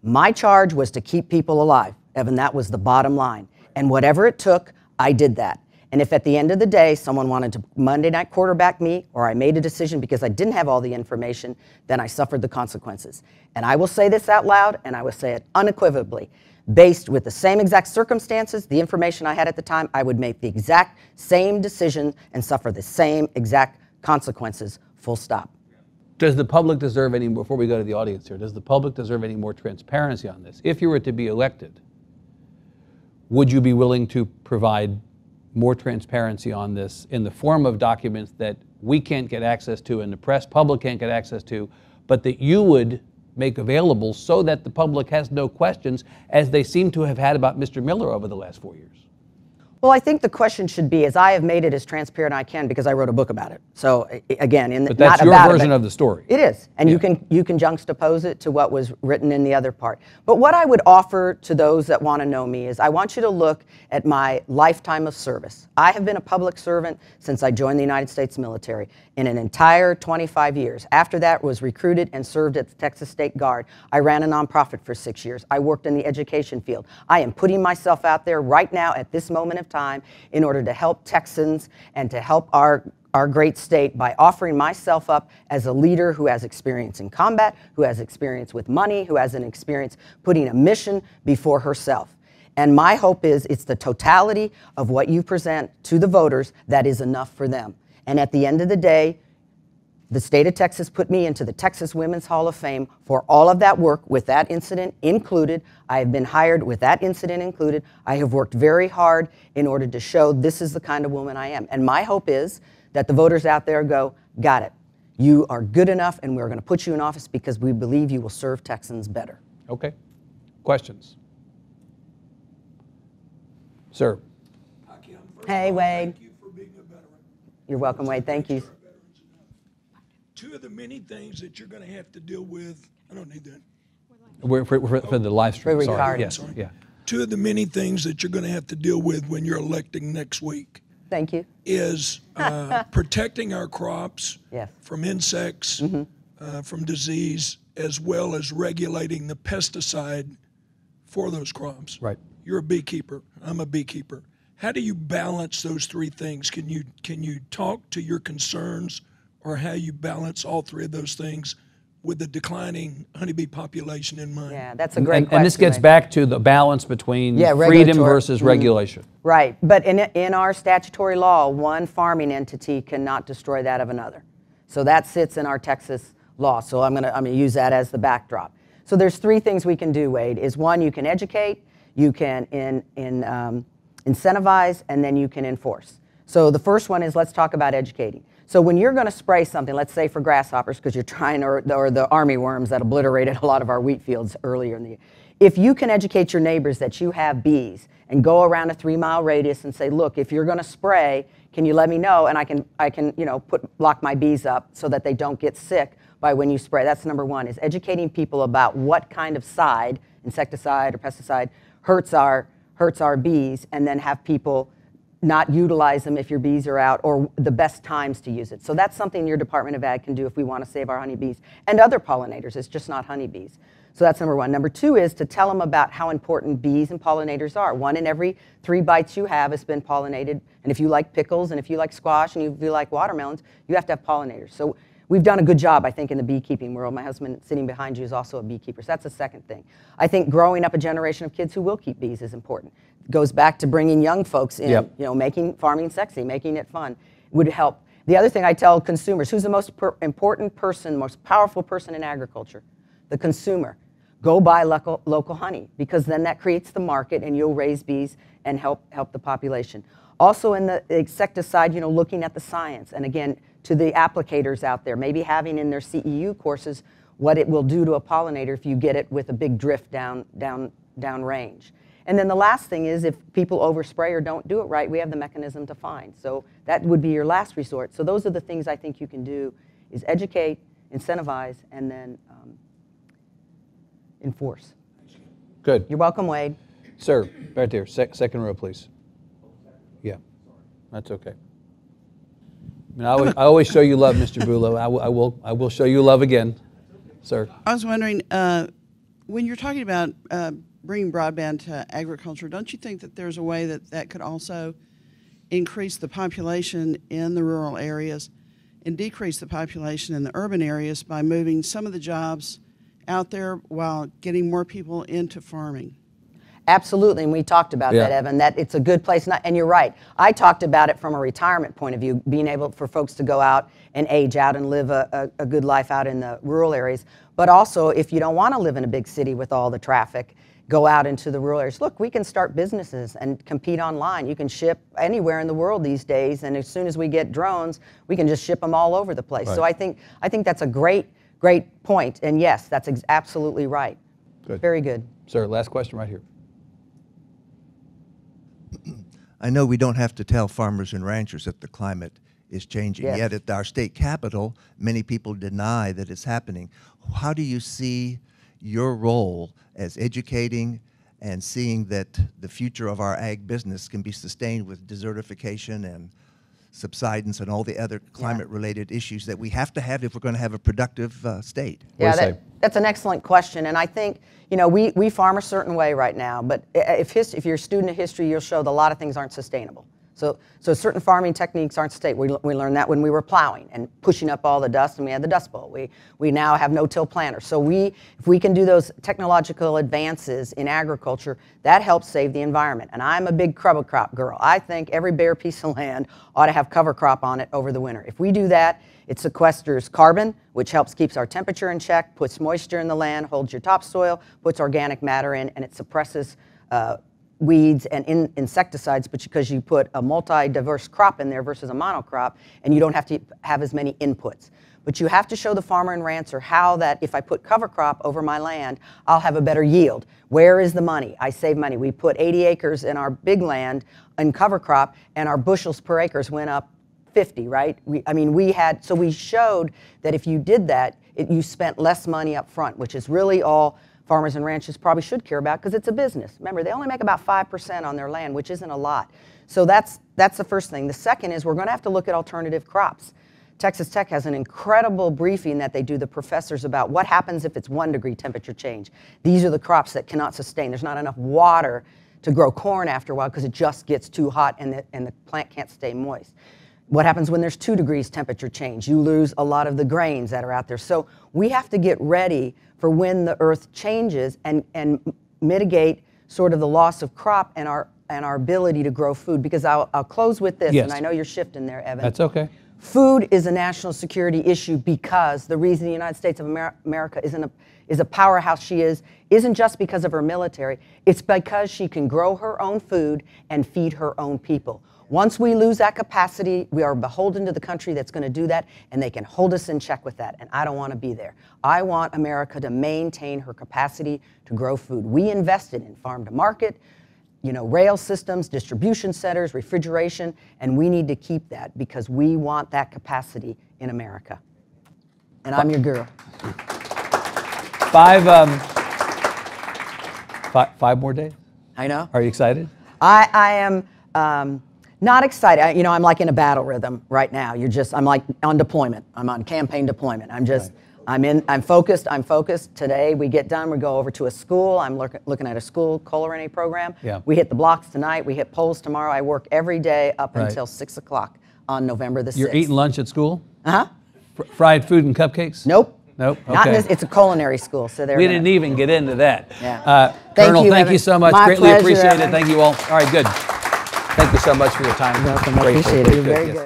My charge was to keep people alive. Evan, that was the bottom line. And whatever it took, I did that. And if at the end of the day someone wanted to Monday night quarterback me, or I made a decision because I didn't have all the information, then I suffered the consequences. And I will say this out loud, and I will say it unequivocally. Based with the same exact circumstances, the information I had at the time, I would make the exact same decision and suffer the same exact consequences, full stop. Does the public deserve any, before we go to the audience here, does the public deserve any more transparency on this? If you were to be elected, would you be willing to provide more transparency on this in the form of documents that we can't get access to and the press public can't get access to, but that you would make available so that the public has no questions, as they seem to have had about Mr. Miller over the last 4 years? Well, I think the question should be, as I have made it as transparent as I can because I wrote a book about it. So again, but that's your version of the story. It is, and you can juxtapose it to what was written in the other part. But what I would offer to those that want to know me is I want you to look at my lifetime of service. I have been a public servant since I joined the United States military in an entire 25 years. After that, was recruited and served at the Texas State Guard. I ran a nonprofit for 6 years. I worked in the education field. I am putting myself out there right now at this moment of time in order to help Texans and to help our great state by offering myself up as a leader who has experience in combat, who has experience with money, who has an experience putting a mission before herself. And my hope is it's the totality of what you present to the voters that is enough for them. And at the end of the day, the state of Texas put me into the Texas Women's Hall of Fame for all of that work with that incident included. I have been hired with that incident included. I have worked very hard in order to show this is the kind of woman I am. And my hope is that the voters out there go, got it. You are good enough, and we're going to put you in office because we believe you will serve Texans better. Okay. Questions? Sir. Hey, Wade. Thank you for being a You're welcome, Wade. Thank you. Two of the many things that you're going to have to deal with, I don't need that. For the live stream, For sorry. recording. Yes, yeah. Two of the many things that you're going to have to deal with when you're electing next week Thank you. is protecting our crops Yes. from insects, from disease, as well as regulating the pesticide for those crops. Right. You're a beekeeper. I'm a beekeeper. How do you balance those three things? Can you talk to your concerns or how you balance all three of those things with the declining honeybee population in mind? Yeah, that's a great question. And this gets Wade. back to the balance between freedom regulatory. versus regulation. Right, but in our statutory law, one farming entity cannot destroy that of another. So that sits in our Texas law. So I'm gonna use that as the backdrop. So there's three things we can do, Wade. Is one, you can educate, you can incentivize, and then you can enforce. So the first one is, let's talk about educating. So when you're going to spray something, let's say for grasshoppers, because you're trying, or the army worms that obliterated a lot of our wheat fields earlier in the year, if you can educate your neighbors that you have bees and go around a 3-mile radius and say, look, if you're going to spray, can you let me know, and I can lock my bees up so that they don't get sick by when you spray. That's number one, is educating people about what kind of insecticide or pesticide hurts our bees, and then have people not utilize them if your bees are out, or the best times to use it. So that's something your Department of Ag can do if we want to save our honeybees and other pollinators. It's just not honeybees. So that's number one. Number two is to tell them about how important bees and pollinators are. 1 in every 3 bites you have has been pollinated. And if you like pickles, and if you like squash, and if you like watermelons, you have to have pollinators. So we've done a good job, I think, in the beekeeping world. My husband sitting behind you is also a beekeeper. So that's the second thing. I think growing up a generation of kids who will keep bees is important. It goes back to bringing young folks in, making farming sexy, making it fun would help. The other thing I tell consumers, who's the most important person, most powerful person in agriculture? The consumer. Go buy local honey, because then that creates the market and you'll raise bees and help the population. Also in the insecticide, looking at the science, and again, to the applicators out there, maybe having in their CEU courses what it will do to a pollinator if you get it with a big drift down range. And then the last thing is, if people overspray or don't do it right, we have the mechanism to fine. So that would be your last resort. So those are the things I think you can do, is educate, incentivize, and then enforce. Good. You're welcome, Wade. Sir, right there, second row, please. Yeah, that's okay. I always show you love, Mr. Bulow. I will show you love again, sir. I was wondering, when you're talking about bringing broadband to agriculture, don't you think that there's a way that could also increase the population in the rural areas and decrease the population in the urban areas by moving some of the jobs out there while getting more people into farming? Absolutely, and we talked about that, Evan, that it's a good place. And you're right. I talked about it from a retirement point of view, being able for folks to go out and age out and live a good life out in the rural areas. But also, if you don't want to live in a big city with all the traffic, go out into the rural areas. Look, we can start businesses and compete online. You can ship anywhere in the world these days, and as soon as we get drones, we can just ship them all over the place. Right. So I think that's a great point. And yes, that's absolutely right. Good. Very good. Sir, last question right here. I know we don't have to tell farmers and ranchers that the climate is changing. Yes. Yet at our state capitol, many people deny that it's happening. How do you see your role as educating and seeing that the future of our ag business can be sustained with desertification and subsidence and all the other climate-related issues that we have to have if we're going to have a productive state? Yeah, that's an excellent question, and I think we farm a certain way right now, but if you're a student of history, you'll show that a lot of things aren't sustainable. So certain farming techniques aren't sustainable. We learned that when we were plowing and pushing up all the dust, and we had the Dust Bowl. We now have no-till planters. So if we can do those technological advances in agriculture, that helps save the environment. And I'm a big cover crop girl. I think every bare piece of land ought to have cover crop on it over the winter. If we do that, it sequesters carbon, which keeps our temperature in check, puts moisture in the land, holds your topsoil, puts organic matter in, and it suppresses weeds and insecticides, but because you put a multi-diverse crop in there versus a monocrop, and you don't have to have as many inputs. But you have to show the farmer and rancher how that if I put cover crop over my land, I'll have a better yield. Where is the money? I save money. We put 80 acres in our big land in cover crop, and our bushels per acre went up 50, right? So we showed that if you did that, you spent less money up front, which is really all farmers and ranchers probably should care about because it's a business. Remember, they only make about 5% on their land, which isn't a lot. So that's the first thing. The second is we're going to have to look at alternative crops. Texas Tech has an incredible briefing that they do, the professors, about what happens if it's 1 degree temperature change. These are the crops that cannot sustain. There's not enough water to grow corn after a while because it just gets too hot and the plant can't stay moist. What happens when there's 2 degrees temperature change? You lose a lot of the grains that are out there. So we have to get ready for when the earth changes and mitigate sort of the loss of crop and our ability to grow food. Because I'll close with this, and I know you're shifting there, Evan. That's okay. Food is a national security issue because the reason the United States of America is a powerhouse she isn't just because of her military. It's because she can grow her own food and feed her own people. Once we lose that capacity, we are beholden to the country that's going to do that, and they can hold us in check with that, and I don't want to be there. I want America to maintain her capacity to grow food. We invested in farm to market, rail systems, distribution centers, refrigeration, and we need to keep that because we want that capacity in America. And I'm your girl. 5 more days? I know. Are you excited? I am not excited. I'm like in a battle rhythm right now. I'm like on deployment. I'm on campaign deployment. I'm focused. Today we get done, we go over to a school. I'm looking at a school culinary program. Yeah. We hit the blocks tonight, we hit polls tomorrow. I work every day up until 6 o'clock on November the 6th. You're eating lunch at school? Uh-huh. Fried food and cupcakes? Nope. Nope. Not in Okay. this, it's a culinary school, so We didn't even get into that. Yeah. Colonel, you, thank Evan. you so much. My Greatly pleasure, appreciate it. Evan. Thank you all. All right, good. Thank you so much for your time. You're welcome. I Grateful. appreciate it. Good, Very yes. good.